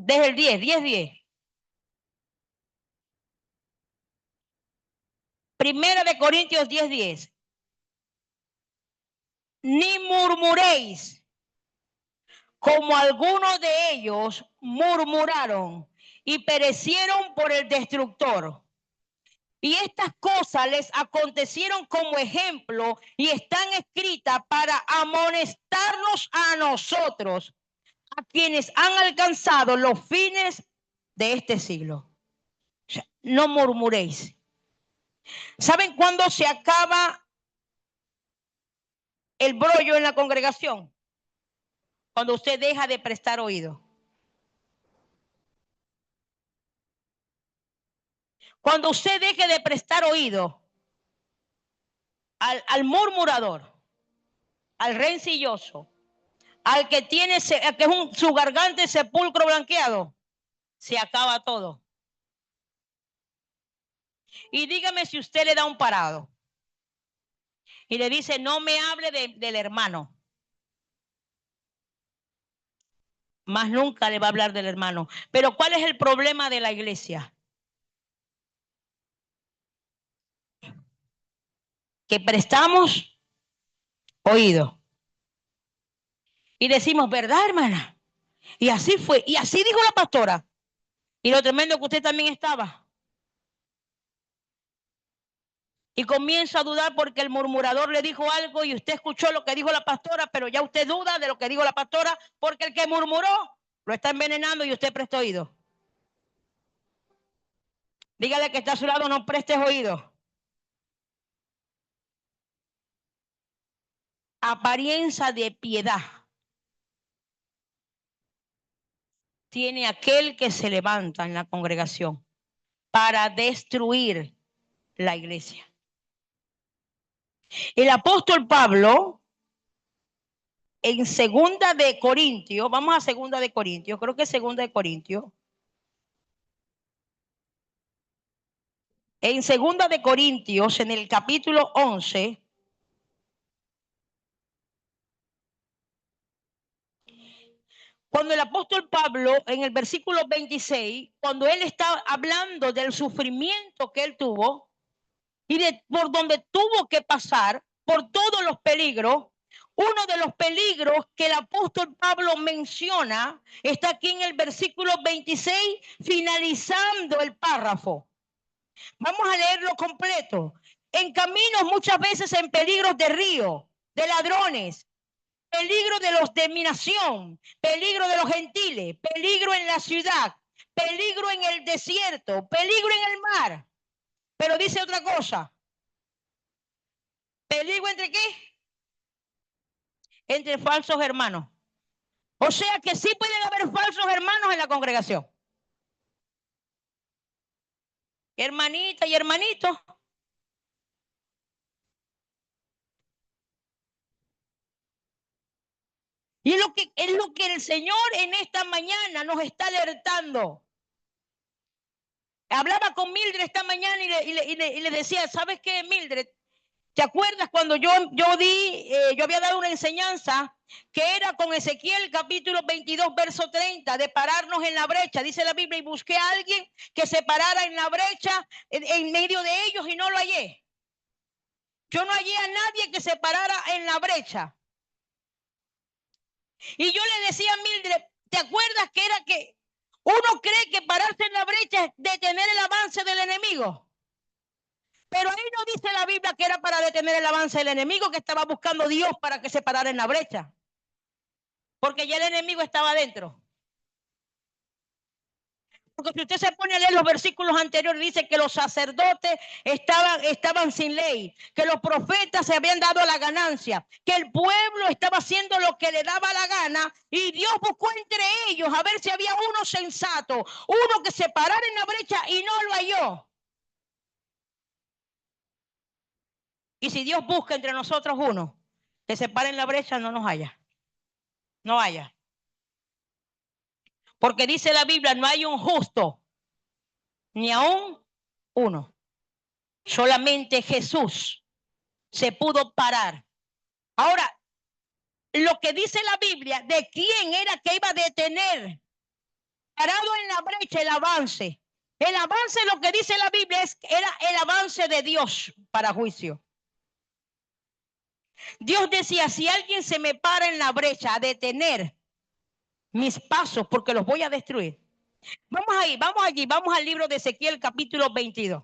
Speaker 1: Desde el 10. Primera de Corintios 10. Ni murmuréis, como algunos de ellos murmuraron y perecieron por el destructor. Y estas cosas les acontecieron como ejemplo y están escritas para amonestarnos a nosotros, a quienes han alcanzado los fines de este siglo. O sea, no murmuréis. ¿Saben cuándo se acaba el brollo en la congregación? Cuando usted deja de prestar oído. Cuando usted deje de prestar oído al murmurador, al rencilloso, al que tiene que es su garganta es sepulcro blanqueado, se acaba todo. Y dígame si usted le da un parado y le dice, no me hable del hermano. Más nunca le va a hablar del hermano. Pero ¿cuál es el problema de la iglesia? Que prestamos oído. Y decimos, ¿verdad, hermana? Y así fue. Y así dijo la pastora. Y lo tremendo que usted también estaba. Y comienza a dudar porque el murmurador le dijo algo y usted escuchó lo que dijo la pastora, pero ya usted duda de lo que dijo la pastora porque el que murmuró lo está envenenando y usted prestó oído. Dígale que está a su lado, no prestes oído. Apariencia de piedad tiene aquel que se levanta en la congregación para destruir la iglesia. El apóstol Pablo, en segunda de Corintios, vamos a segunda de Corintios, creo que es segunda de Corintios. En segunda de Corintios, en el capítulo 11, cuando el apóstol Pablo, en el versículo 26, cuando él está hablando del sufrimiento que él tuvo y de por donde tuvo que pasar, por todos los peligros, uno de los peligros que el apóstol Pablo menciona está aquí en el versículo 26, finalizando el párrafo. Vamos a leerlo completo. En caminos muchas veces en peligros de río, de ladrones, peligro de los de mi nación, peligro de los gentiles, peligro en la ciudad, peligro en el desierto, peligro en el mar. Pero dice otra cosa. ¿Peligro entre qué? Entre falsos hermanos. O sea que sí pueden haber falsos hermanos en la congregación. Hermanita y hermanito. Y es lo que el Señor en esta mañana nos está alertando. Hablaba con Mildred esta mañana y le decía, ¿sabes qué, Mildred? ¿Te acuerdas cuando yo había dado una enseñanza que era con Ezequiel capítulo 22, verso 30, de pararnos en la brecha? Dice la Biblia, y busqué a alguien que se parara en la brecha en medio de ellos y no lo hallé. Yo no hallé a nadie que se parara en la brecha. Y yo le decía a Mildred, ¿te acuerdas que era que uno cree que pararse en la brecha es detener el avance del enemigo? Pero ahí no dice la Biblia que era para detener el avance del enemigo, que estaba buscando Dios para que se parara en la brecha. Porque ya el enemigo estaba adentro. Porque si usted se pone a leer los versículos anteriores, dice que los sacerdotes estaban sin ley, que los profetas se habían dado la ganancia, que el pueblo estaba haciendo lo que le daba la gana y Dios buscó entre ellos a ver si había uno sensato, uno que se parara en la brecha y no lo halló. Y si Dios busca entre nosotros uno que se pare en la brecha, no nos haya. No haya. Porque dice la Biblia, no hay un justo, ni aún uno. Solamente Jesús se pudo parar. Ahora, lo que dice la Biblia de quién era que iba a detener parado en la brecha, el avance. El avance, lo que dice la Biblia, era el avance de Dios para juicio. Dios decía, si alguien se me para en la brecha a detener mis pasos porque los voy a destruir. Vamos ahí, vamos allí, vamos al libro de Ezequiel capítulo 22.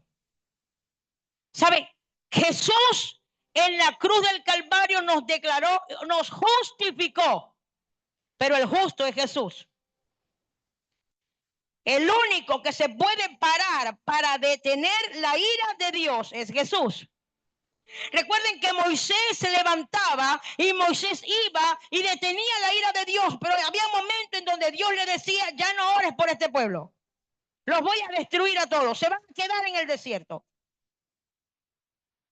Speaker 1: ¿Sabe? Jesús en la cruz del Calvario nos declaró, nos justificó, pero el justo es Jesús. El único que se puede parar para detener la ira de Dios es Jesús. Recuerden que Moisés se levantaba y Moisés iba y detenía la ira de Dios, pero había momentos en donde Dios le decía, ya no ores por este pueblo. Los voy a destruir a todos, se van a quedar en el desierto.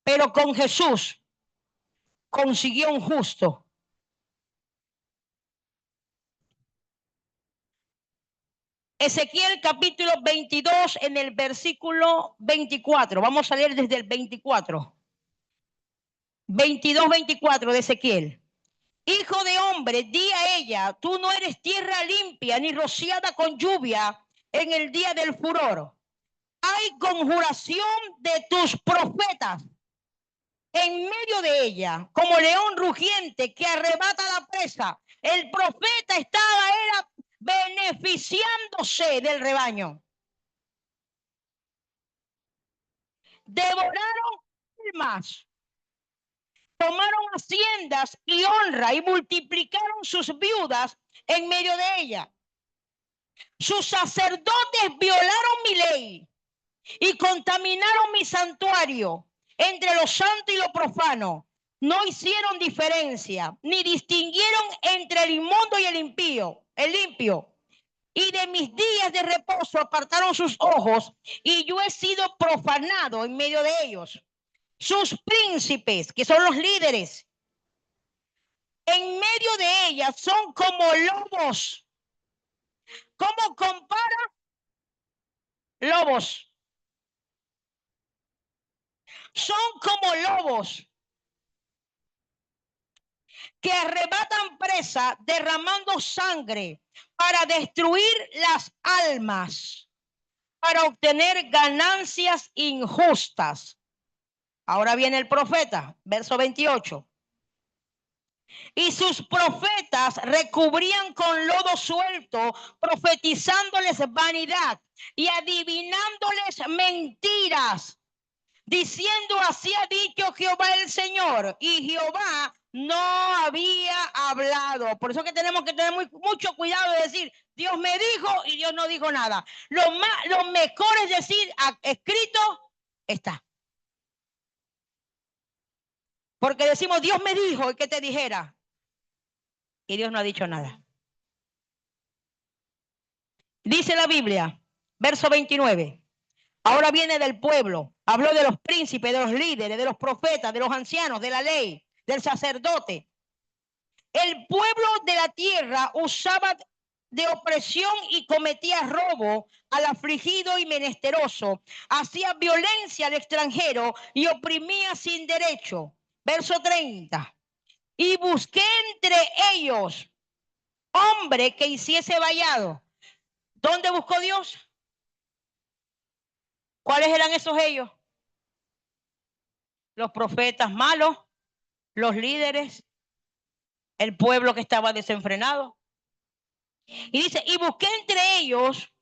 Speaker 1: Pero con Jesús consiguió un justo. Ezequiel capítulo 22 en el versículo 24. Vamos a leer desde el 24. 22-24 de Ezequiel. Hijo de hombre, di a ella, tú no eres tierra limpia ni rociada con lluvia en el día del furor. Hay conjuración de tus profetas en medio de ella, como león rugiente que arrebata la presa. El profeta era beneficiándose del rebaño. Devoraron almas, tomaron haciendas y honra y multiplicaron sus viudas en medio de ella. Sus sacerdotes violaron mi ley y contaminaron mi santuario. Entre lo santo y lo profano no hicieron diferencia, ni distinguieron entre el inmundo y el limpio. Y de mis días de reposo apartaron sus ojos, y yo he sido profanado en medio de ellos. Sus príncipes, que son los líderes, en medio de ellas son como lobos. ¿Cómo compara? Lobos. Son como lobos que arrebatan presa derramando sangre para destruir las almas, para obtener ganancias injustas. Ahora viene el profeta, verso 28. Y sus profetas recubrían con lodo suelto, profetizándoles vanidad y adivinándoles mentiras, diciendo, así ha dicho Jehová el Señor, y Jehová no había hablado. Por eso que tenemos que tener mucho cuidado de decir, Dios me dijo y Dios no dijo nada. Lo mejor es decir, escrito está. Porque decimos, Dios me dijo y que te dijera. Y Dios no ha dicho nada. Dice la Biblia, verso 29. Ahora viene del pueblo. Habló de los príncipes, de los líderes, de los profetas, de los ancianos, de la ley, del sacerdote. El pueblo de la tierra usaba de opresión y cometía robo al afligido y menesteroso. Hacía violencia al extranjero y oprimía sin derecho. Verso 30. Y busqué entre ellos hombre que hiciese vallado. ¿Dónde buscó Dios? ¿Cuáles eran esos ellos? Los profetas malos, los líderes, el pueblo que estaba desenfrenado. Y dice, y busqué entre ellos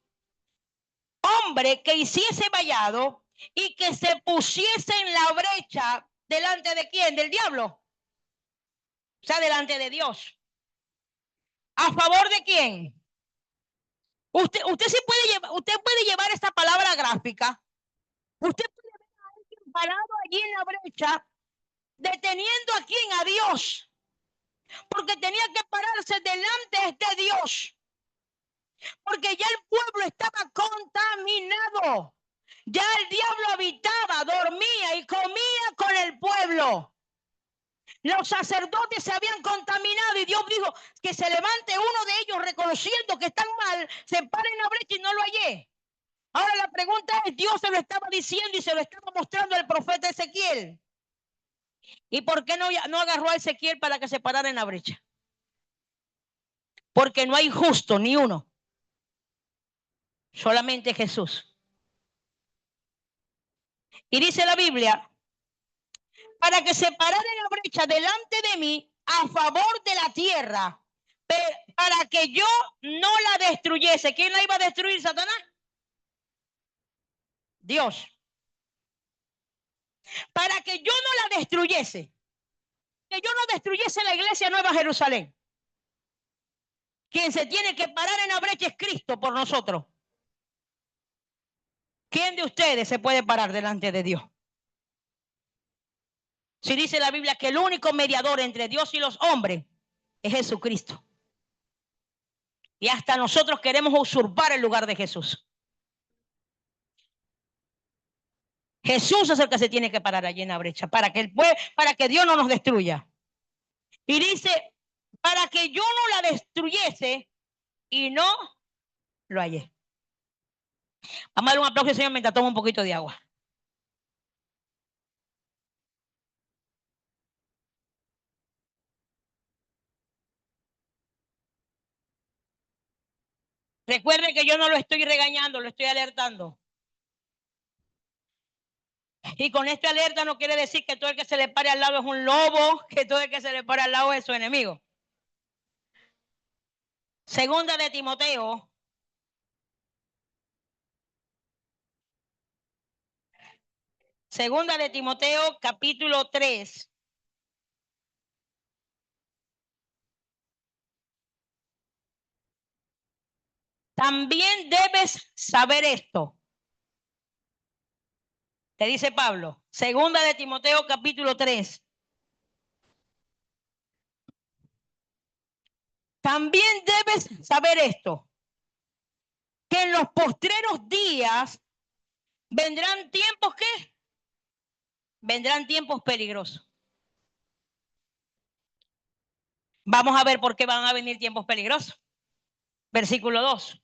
Speaker 1: hombre que hiciese vallado y que se pusiese en la brecha delante de quién, del diablo. O sea, delante de Dios. ¿A favor de quién? Usted puede llevar esta palabra gráfica. Usted puede ver a alguien parado allí en la brecha, deteniendo a quién, a Dios. Porque tenía que pararse delante de Dios. Porque ya el pueblo estaba contaminado. Ya el diablo habitaba, dormía y comía con el pueblo. Los sacerdotes se habían contaminado y Dios dijo que se levante uno de ellos reconociendo que están mal, se pare en la brecha y no lo hallé. Ahora la pregunta es, Dios se lo estaba diciendo y se lo estaba mostrando al profeta Ezequiel. ¿Y por qué no agarró a Ezequiel para que se parara en la brecha? Porque no hay justo ni uno. Solamente Jesús. Y dice la Biblia, para que se parara la brecha delante de mí a favor de la tierra, para que yo no la destruyese. ¿Quién la iba a destruir, Satanás? Dios. Para que yo no la destruyese. Que yo no destruyese la iglesia Nueva Jerusalén. Quien se tiene que parar en la brecha es Cristo por nosotros. ¿Quién de ustedes se puede parar delante de Dios? Si dice la Biblia que el único mediador entre Dios y los hombres es Jesucristo. Y hasta nosotros queremos usurpar el lugar de Jesús. Jesús es el que se tiene que parar allí en la brecha para que Dios no nos destruya. Y dice, para que yo no la destruyese y no lo hallé. Vamos a darle un aplauso al Señor mientras toma un poquito de agua. Recuerde que yo no lo estoy regañando, lo estoy alertando. Y con esta alerta no quiere decir que todo el que se le pare al lado es un lobo, que todo el que se le pare al lado es su enemigo. Segunda de Timoteo. Segunda de Timoteo, capítulo 3. También debes saber esto. Te dice Pablo. Segunda de Timoteo, capítulo 3. También debes saber esto, que en los postreros días vendrán tiempos, ¿qué? Vendrán tiempos peligrosos. Vamos a ver por qué van a venir tiempos peligrosos. Versículo 2.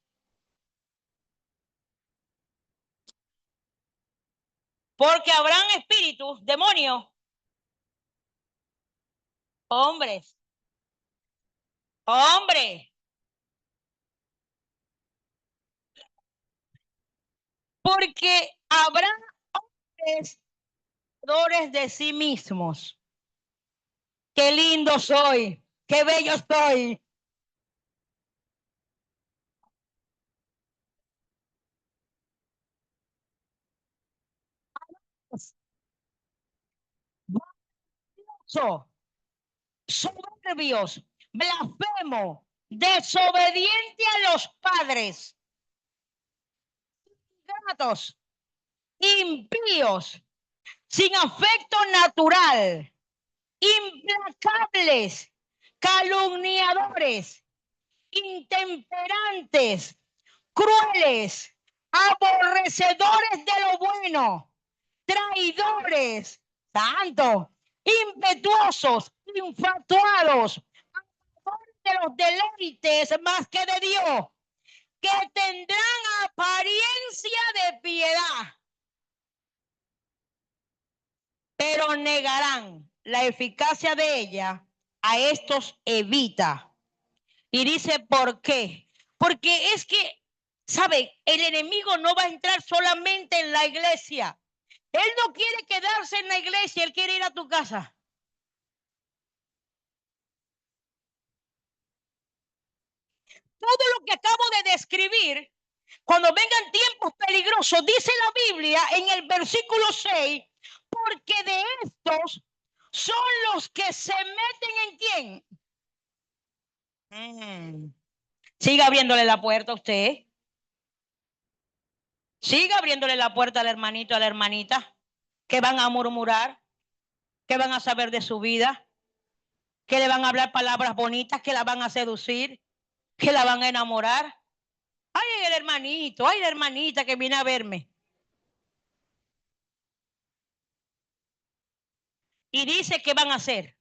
Speaker 1: Porque habrán espíritus, demonios, hombres, porque habrá hombres de sí mismos. Qué lindo soy, qué bello estoy. Soberbios, blasfemos, desobedientes a los padres, ingratos, impíos, sin afecto natural, implacables, calumniadores, intemperantes, crueles, aborrecedores de lo bueno, traidores, santo, impetuosos, infatuados, de los deleites más que de Dios, que tendrán apariencia de piedad, pero negarán la eficacia de ella. A estos evita. Y dice, ¿por qué? Porque es que, ¿sabe? El enemigo no va a entrar solamente en la iglesia. Él no quiere quedarse en la iglesia, él quiere ir a tu casa. Todo lo que acabo de describir, cuando vengan tiempos peligrosos, dice la Biblia en el versículo 6, porque de estos son los que se meten en quién. Siga abriéndole la puerta a usted. Siga abriéndole la puerta al hermanito, a la hermanita, que van a murmurar, que van a saber de su vida, que le van a hablar palabras bonitas, que la van a seducir, que la van a enamorar. Ay, el hermanito, ay, la hermanita que viene a verme. Y dice que van a hacer.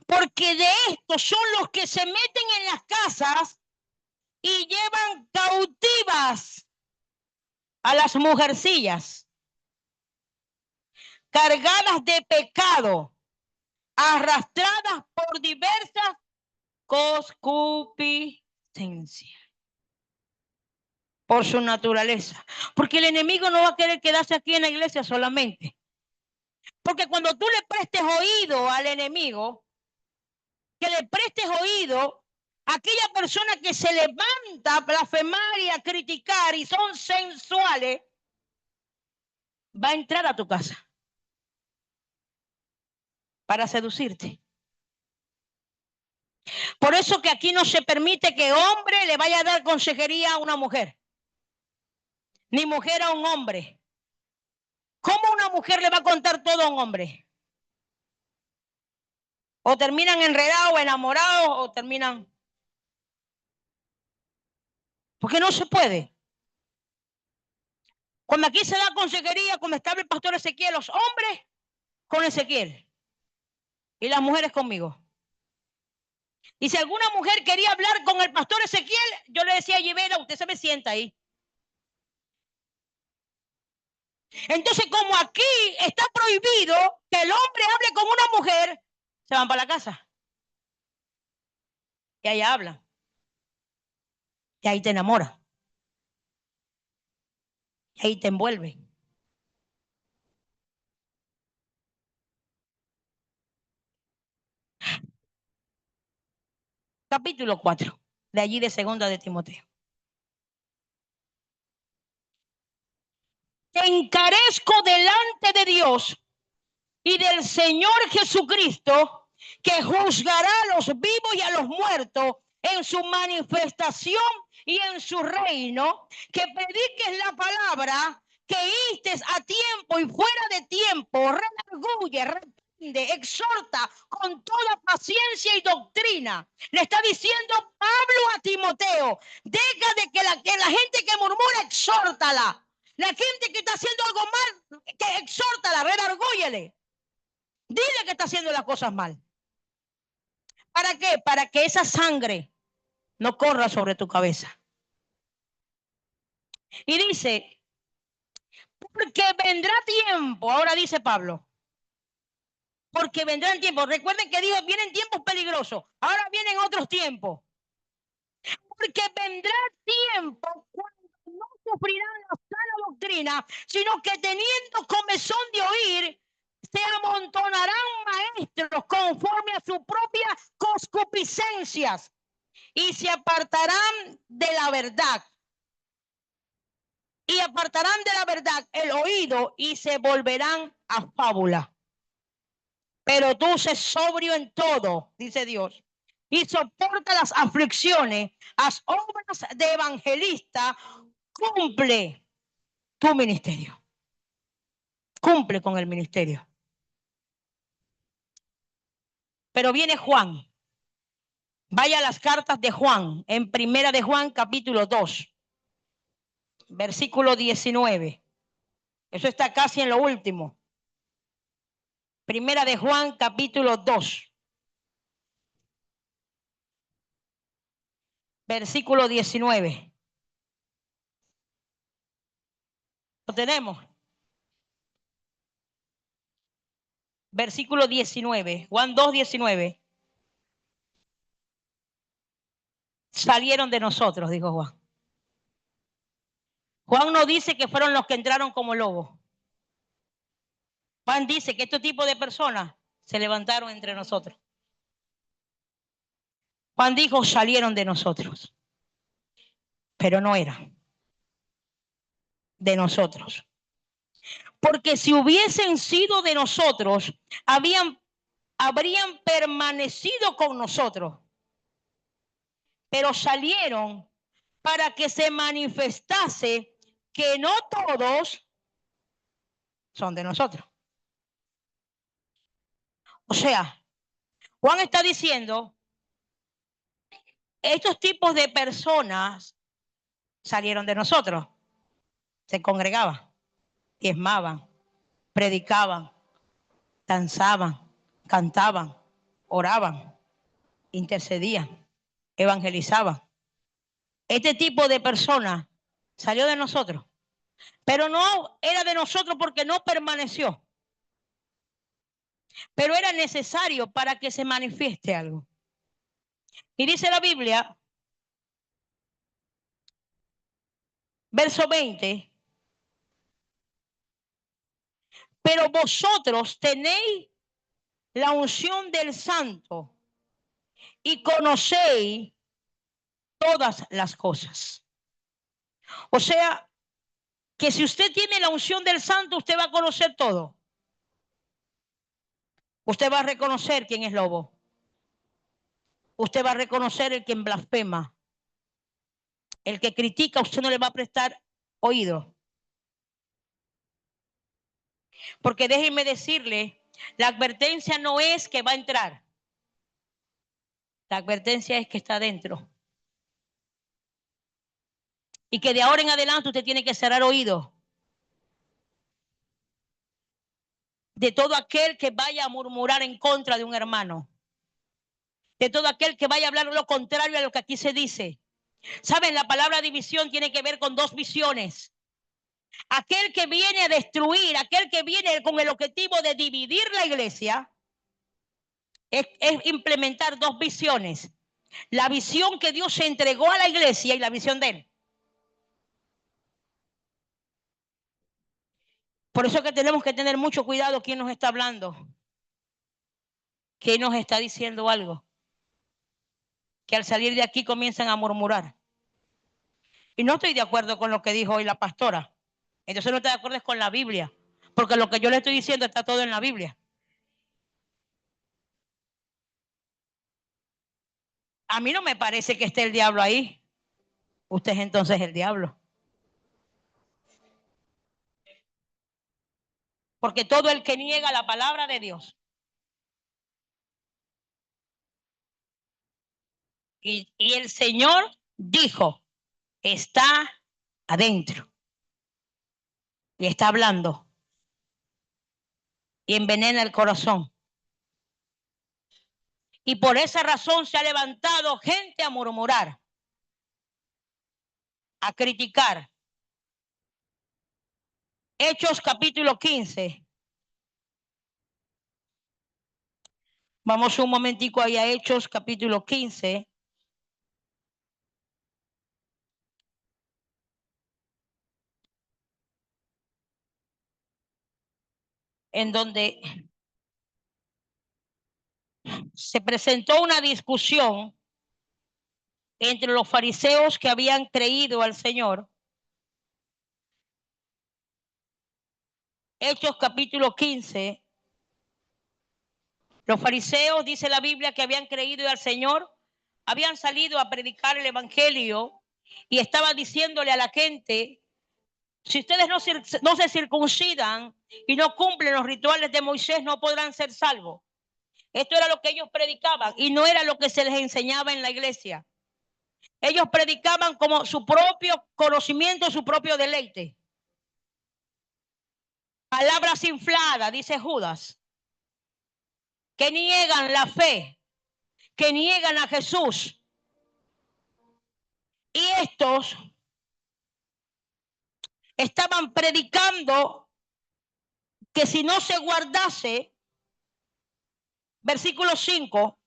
Speaker 1: Porque de estos son los que se meten en las casas y llevan cautivas a las mujercillas, cargadas de pecado, arrastradas por diversas concupiscencias. por su naturaleza. Porque el enemigo no va a querer quedarse aquí en la iglesia solamente. Porque cuando tú le prestes oído al enemigo, que le prestes oído a aquella persona que se levanta a blasfemar y a criticar y son sensuales, va a entrar a tu casa para seducirte. Por eso que aquí no se permite que hombre le vaya a dar consejería a una mujer, ni mujer a un hombre. ¿Cómo una mujer le va a contar todo a un hombre? O terminan enredados, enamorados, o terminan... Porque no se puede. Cuando aquí se da consejería, como estaba el pastor Ezequiel, los hombres con Ezequiel y las mujeres conmigo. Y si alguna mujer quería hablar con el pastor Ezequiel, yo le decía a Yivera, usted se me sienta ahí. Entonces, como aquí está prohibido que el hombre hable con una mujer, se van para la casa. Y ahí hablan. Y ahí te enamoran. Y ahí te envuelven. Capítulo 4, de allí de segunda de Timoteo. Te encarezco delante de Dios y del Señor Jesucristo, que juzgará a los vivos y a los muertos en su manifestación y en su reino, que prediques la palabra, que instes a tiempo y fuera de tiempo, redarguye, reprende, exhorta con toda paciencia y doctrina. Le está diciendo Pablo a Timoteo, deja de que la gente que murmura, exhórtala. La gente que está haciendo algo mal, que exhórtala, redargúyele. Dile que está haciendo las cosas mal. ¿Para qué? Para que esa sangre no corra sobre tu cabeza. Y dice, porque vendrá tiempo, ahora dice Pablo, porque vendrán tiempos. Recuerden que dijo, vienen tiempos peligrosos, ahora vienen otros tiempos. Porque vendrá tiempo cuando no sufrirán la sana doctrina, sino que teniendo comezón de oír, se amontonarán maestros conforme a sus propias concupiscencias y se apartarán de la verdad. Y apartarán de la verdad el oído y se volverán a fábula. Pero tú sé sobrio en todo, dice Dios, y soporta las aflicciones, haz obras de evangelista, cumple tu ministerio. Cumple con el ministerio. Pero viene Juan. Vaya a las cartas de Juan, en primera de Juan, capítulo 2, versículo 19. Eso está casi en lo último. Primera de Juan, capítulo 2, versículo 19. ¿Lo tenemos? Versículo 19. Juan 2, 19. Salieron de nosotros, dijo Juan. Juan no dice que fueron los que entraron como lobos. Juan dice que este tipo de personas se levantaron entre nosotros. Juan dijo, salieron de nosotros, pero no eran de nosotros. Porque si hubiesen sido de nosotros, habrían permanecido con nosotros. Pero salieron para que se manifestase que no todos son de nosotros. O sea, Juan está diciendo, estos tipos de personas salieron de nosotros, se congregaban, diezmaban, predicaban, danzaban, cantaban, oraban, intercedían, evangelizaban. Este tipo de personas salió de nosotros, pero no era de nosotros porque no permaneció. Pero era necesario para que se manifieste algo. Y dice la Biblia verso 20. Pero vosotros tenéis la unción del Santo y conocéis todas las cosas. O sea, que si usted tiene la unción del Santo, usted va a conocer todo. Usted va a reconocer quién es lobo. Usted va a reconocer el que blasfema. El que critica, usted no le va a prestar oído. Porque déjenme decirle, la advertencia no es que va a entrar. La advertencia es que está adentro. Y que de ahora en adelante usted tiene que cerrar oídos de todo aquel que vaya a murmurar en contra de un hermano. De todo aquel que vaya a hablar lo contrario a lo que aquí se dice. Saben, la palabra división tiene que ver con dos visiones. Aquel que viene a destruir, aquel que viene con el objetivo de dividir la iglesia, es implementar dos visiones. La visión que Dios se entregó a la iglesia y la visión de él. Por eso que tenemos que tener mucho cuidado quién nos está hablando, quién nos está diciendo algo, que al salir de aquí comienzan a murmurar. Y no estoy de acuerdo con lo que dijo hoy la pastora. Entonces no estoy de acuerdo con la Biblia, porque lo que yo le estoy diciendo está todo en la Biblia. A mí no me parece que esté el diablo ahí. Usted es entonces el diablo. Porque todo el que niega la palabra de Dios y el Señor dijo, está adentro y está hablando y envenena el corazón. Y por esa razón se ha levantado gente a murmurar, a criticar. Hechos capítulo 15. Vamos un momentico ahí a Hechos capítulo 15. En donde se presentó una discusión entre los fariseos que habían creído al Señor. Hechos capítulo 15. Los fariseos, dice la Biblia, que habían creído al Señor, habían salido a predicar el evangelio y estaban diciéndole a la gente, si ustedes no se circuncidan y no cumplen los rituales de Moisés, no podrán ser salvos. Esto era lo que ellos predicaban y no era lo que se les enseñaba en la iglesia. Ellos predicaban como su propio conocimiento, su propio deleite. Palabras infladas, dice Judas, que niegan la fe, que niegan a Jesús. Y estos estaban predicando que si no se guardase, versículo 5,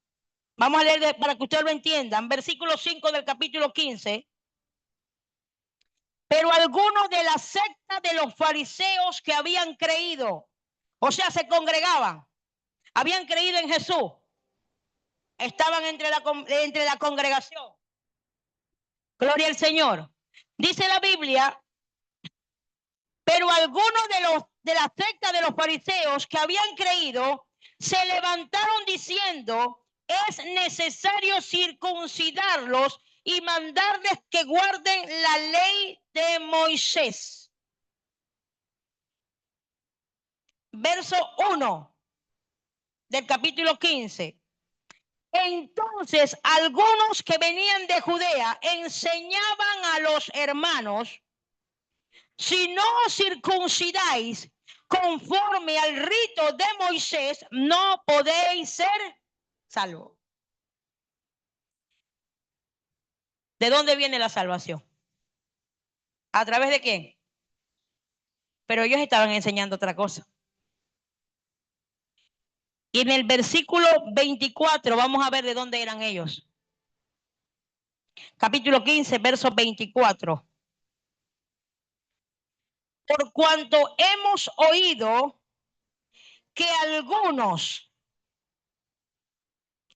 Speaker 1: vamos a leer para que ustedes lo entiendan, versículo 5 del capítulo 15. Pero algunos de la secta de los fariseos que habían creído, o sea, se congregaban, habían creído en Jesús, estaban entre la congregación. Gloria al Señor. Dice la Biblia, pero algunos de la secta de los fariseos que habían creído se levantaron diciendo, es necesario circuncidarlos y mandarles que guarden la ley de Moisés. Verso 1 del capítulo 15. Entonces algunos que venían de Judea enseñaban a los hermanos, si no os circuncidáis conforme al rito de Moisés, no podéis ser salvos. ¿De dónde viene la salvación? ¿A través de quién? Pero ellos estaban enseñando otra cosa. Y en el versículo 24 vamos a ver de dónde eran ellos. Capítulo 15, verso 24. por cuanto hemos oído que algunos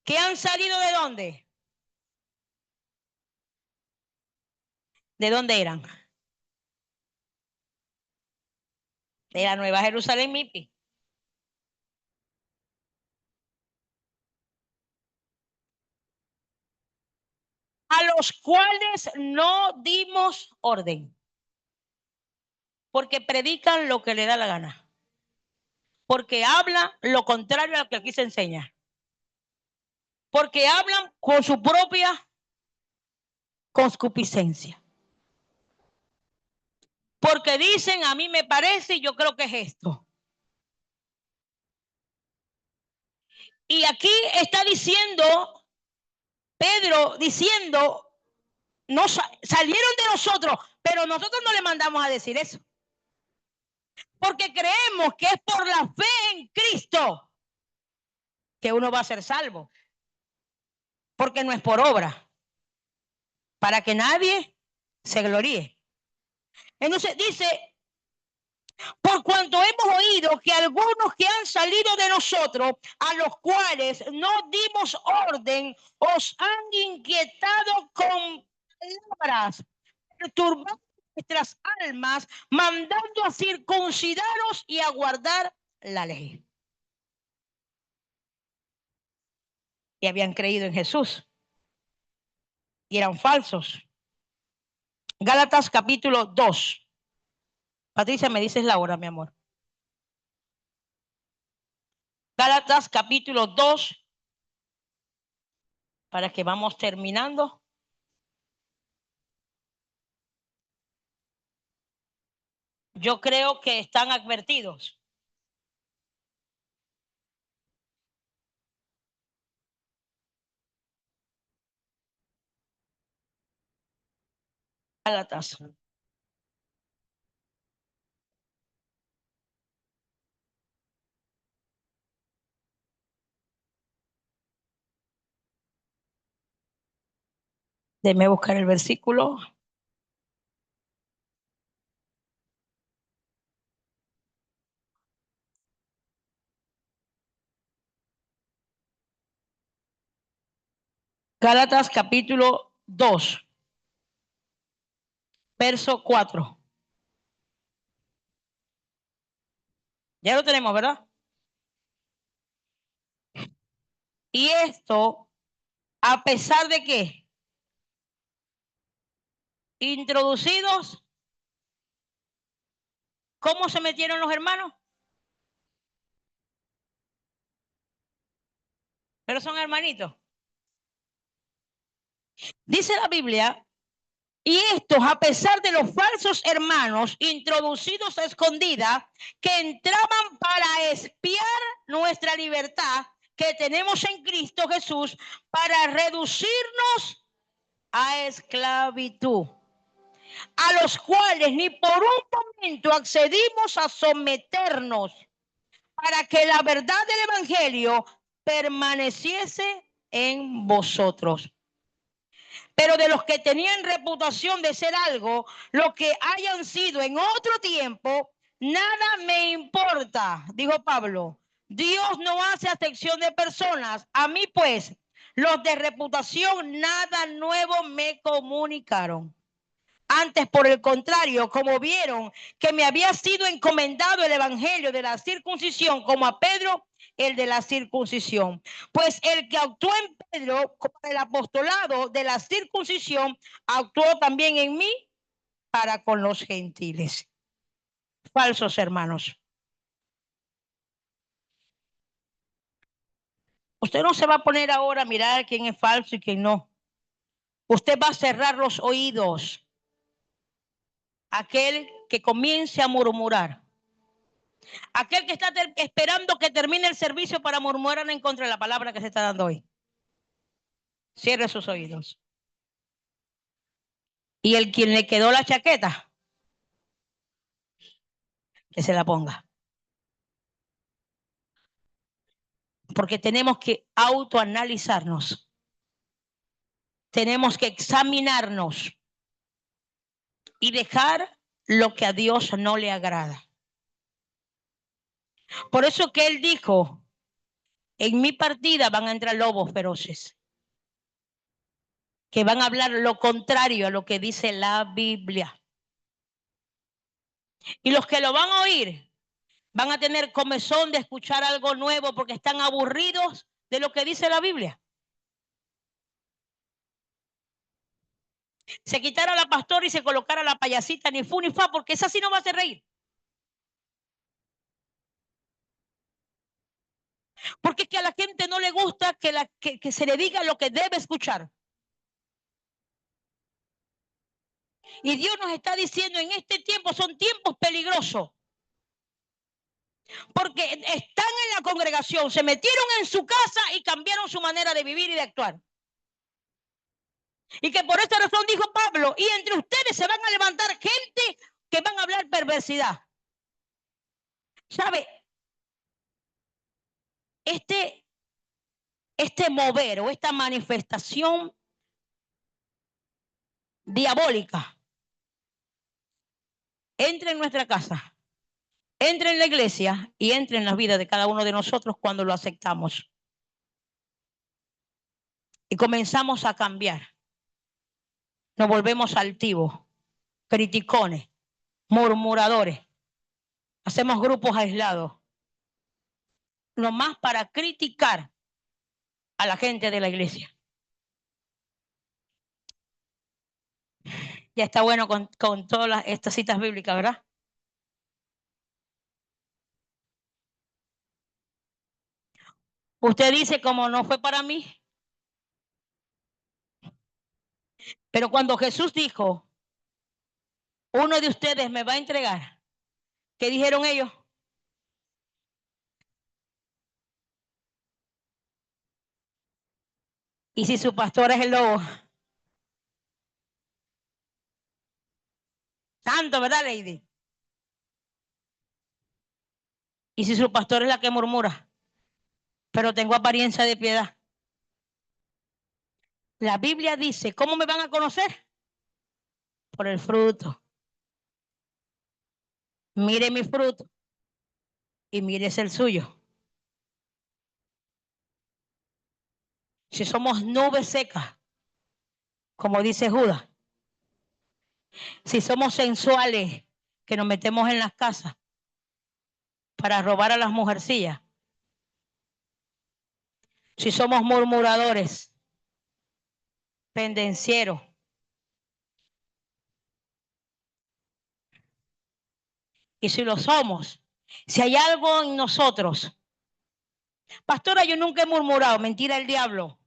Speaker 1: que han salido ¿de dónde? ¿De dónde eran? De la Nueva Jerusalén, Mipi. A los cuales no dimos orden, porque predican lo que le da la gana, porque hablan lo contrario a lo que aquí se enseña, porque hablan con su propia concupiscencia, porque dicen a mí me parece y yo creo que es esto. Y aquí está diciendo Pedro, diciendo, no salieron de nosotros, pero nosotros no le mandamos a decir eso, porque creemos que es por la fe en Cristo que uno va a ser salvo, porque no es por obra, para que nadie se gloríe. Entonces dice, por cuanto hemos oído que algunos que han salido de nosotros, a los cuales no dimos orden, os han inquietado con palabras, perturbando nuestras almas, mandando a circuncidaros y a guardar la ley. Y habían creído en Jesús y eran falsos. Gálatas capítulo 2. Patricia, me dices la hora, mi amor. Gálatas capítulo 2, para que vamos terminando. Yo creo que están advertidos. Gálatas. Déjeme buscar el versículo. Gálatas capítulo 2, verso 4. Ya lo tenemos, ¿verdad? Y esto, a pesar de que introducidos, ¿cómo se metieron los hermanos? Pero son hermanitos. Dice la Biblia, y estos, a pesar de los falsos hermanos introducidos a escondida, que entraban para espiar nuestra libertad que tenemos en Cristo Jesús, para reducirnos a esclavitud, a los cuales ni por un momento accedimos a someternos, para que la verdad del Evangelio permaneciese en vosotros. Pero de los que tenían reputación de ser algo, lo que hayan sido en otro tiempo, nada me importa, dijo Pablo. Dios no hace acepción de personas. A mí, pues, los de reputación nada nuevo me comunicaron. Antes, por el contrario, como vieron que me había sido encomendado el evangelio de la circuncisión, como a Pedro, el de la circuncisión. Pues el que actuó en Pedro para el apostolado de la circuncisión, actuó también en mí para con los gentiles. Falsos hermanos. Usted no se va a poner ahora a mirar quién es falso y quién no. Usted va a cerrar los oídos. Aquel que comience a murmurar, aquel que está esperando que termine el servicio para murmurar en contra de la palabra que se está dando hoy, cierre sus oídos. Y el quien le quedó la chaqueta, que se la ponga. Porque tenemos que autoanalizarnos. Tenemos que examinarnos y dejar lo que a Dios no le agrada. Por eso que él dijo, en mi partida van a entrar lobos feroces, que van a hablar lo contrario a lo que dice la Biblia. Y los que lo van a oír van a tener comezón de escuchar algo nuevo porque están aburridos de lo que dice la Biblia. Se quitara la pastora y se colocara la payasita ni fu ni fa, porque esa sí no va a hacer reír. Porque es que a la gente no le gusta que se le diga lo que debe escuchar. Y Dios nos está diciendo, en este tiempo son tiempos peligrosos. Porque están en la congregación, se metieron en su casa y cambiaron su manera de vivir y de actuar. Y que por esta razón dijo Pablo, y entre ustedes se van a levantar gente que van a hablar perversidad. ¿Sabe? Este mover o esta manifestación diabólica entra en nuestra casa, entra en la iglesia y entra en la vida de cada uno de nosotros cuando lo aceptamos. Y comenzamos a cambiar. Nos volvemos altivos, criticones, murmuradores. Hacemos grupos aislados. Nomás para criticar a la gente de la iglesia. Ya está bueno con todas estas citas bíblicas, ¿verdad? Usted dice, como no fue para mí. Pero cuando Jesús dijo, uno de ustedes me va a entregar, ¿qué dijeron ellos? ¿Y si su pastor es el lobo? Tanto, ¿verdad, Lady? ¿Y si su pastor es la que murmura? Pero tengo apariencia de piedad. La Biblia dice, ¿cómo me van a conocer? Por el fruto. Mire mi fruto y mires el suyo. Si somos nubes secas, como dice Judas, si somos sensuales, que nos metemos en las casas para robar a las mujercillas, si somos murmuradores, pendencieros, y si lo somos, si hay algo en nosotros, pastora, yo nunca he murmurado, mentira el diablo.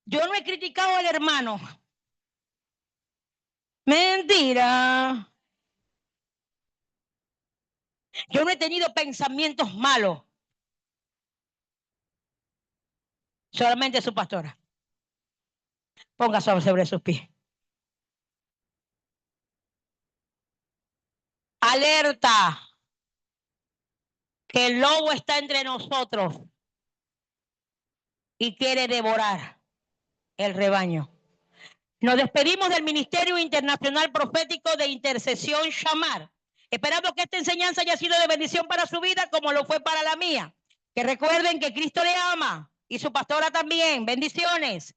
Speaker 1: Yo no he criticado al hermano. Mentira. Yo no he tenido pensamientos malos. Solamente su pastora. Ponga sobre sus pies. Alerta. Que el lobo está entre nosotros y quiere devorar el rebaño. Nos despedimos del Ministerio Internacional Profético de Intercesión Shamar. Esperamos que esta enseñanza haya sido de bendición para su vida como lo fue para la mía. Que recuerden que Cristo le ama y su pastora también. Bendiciones.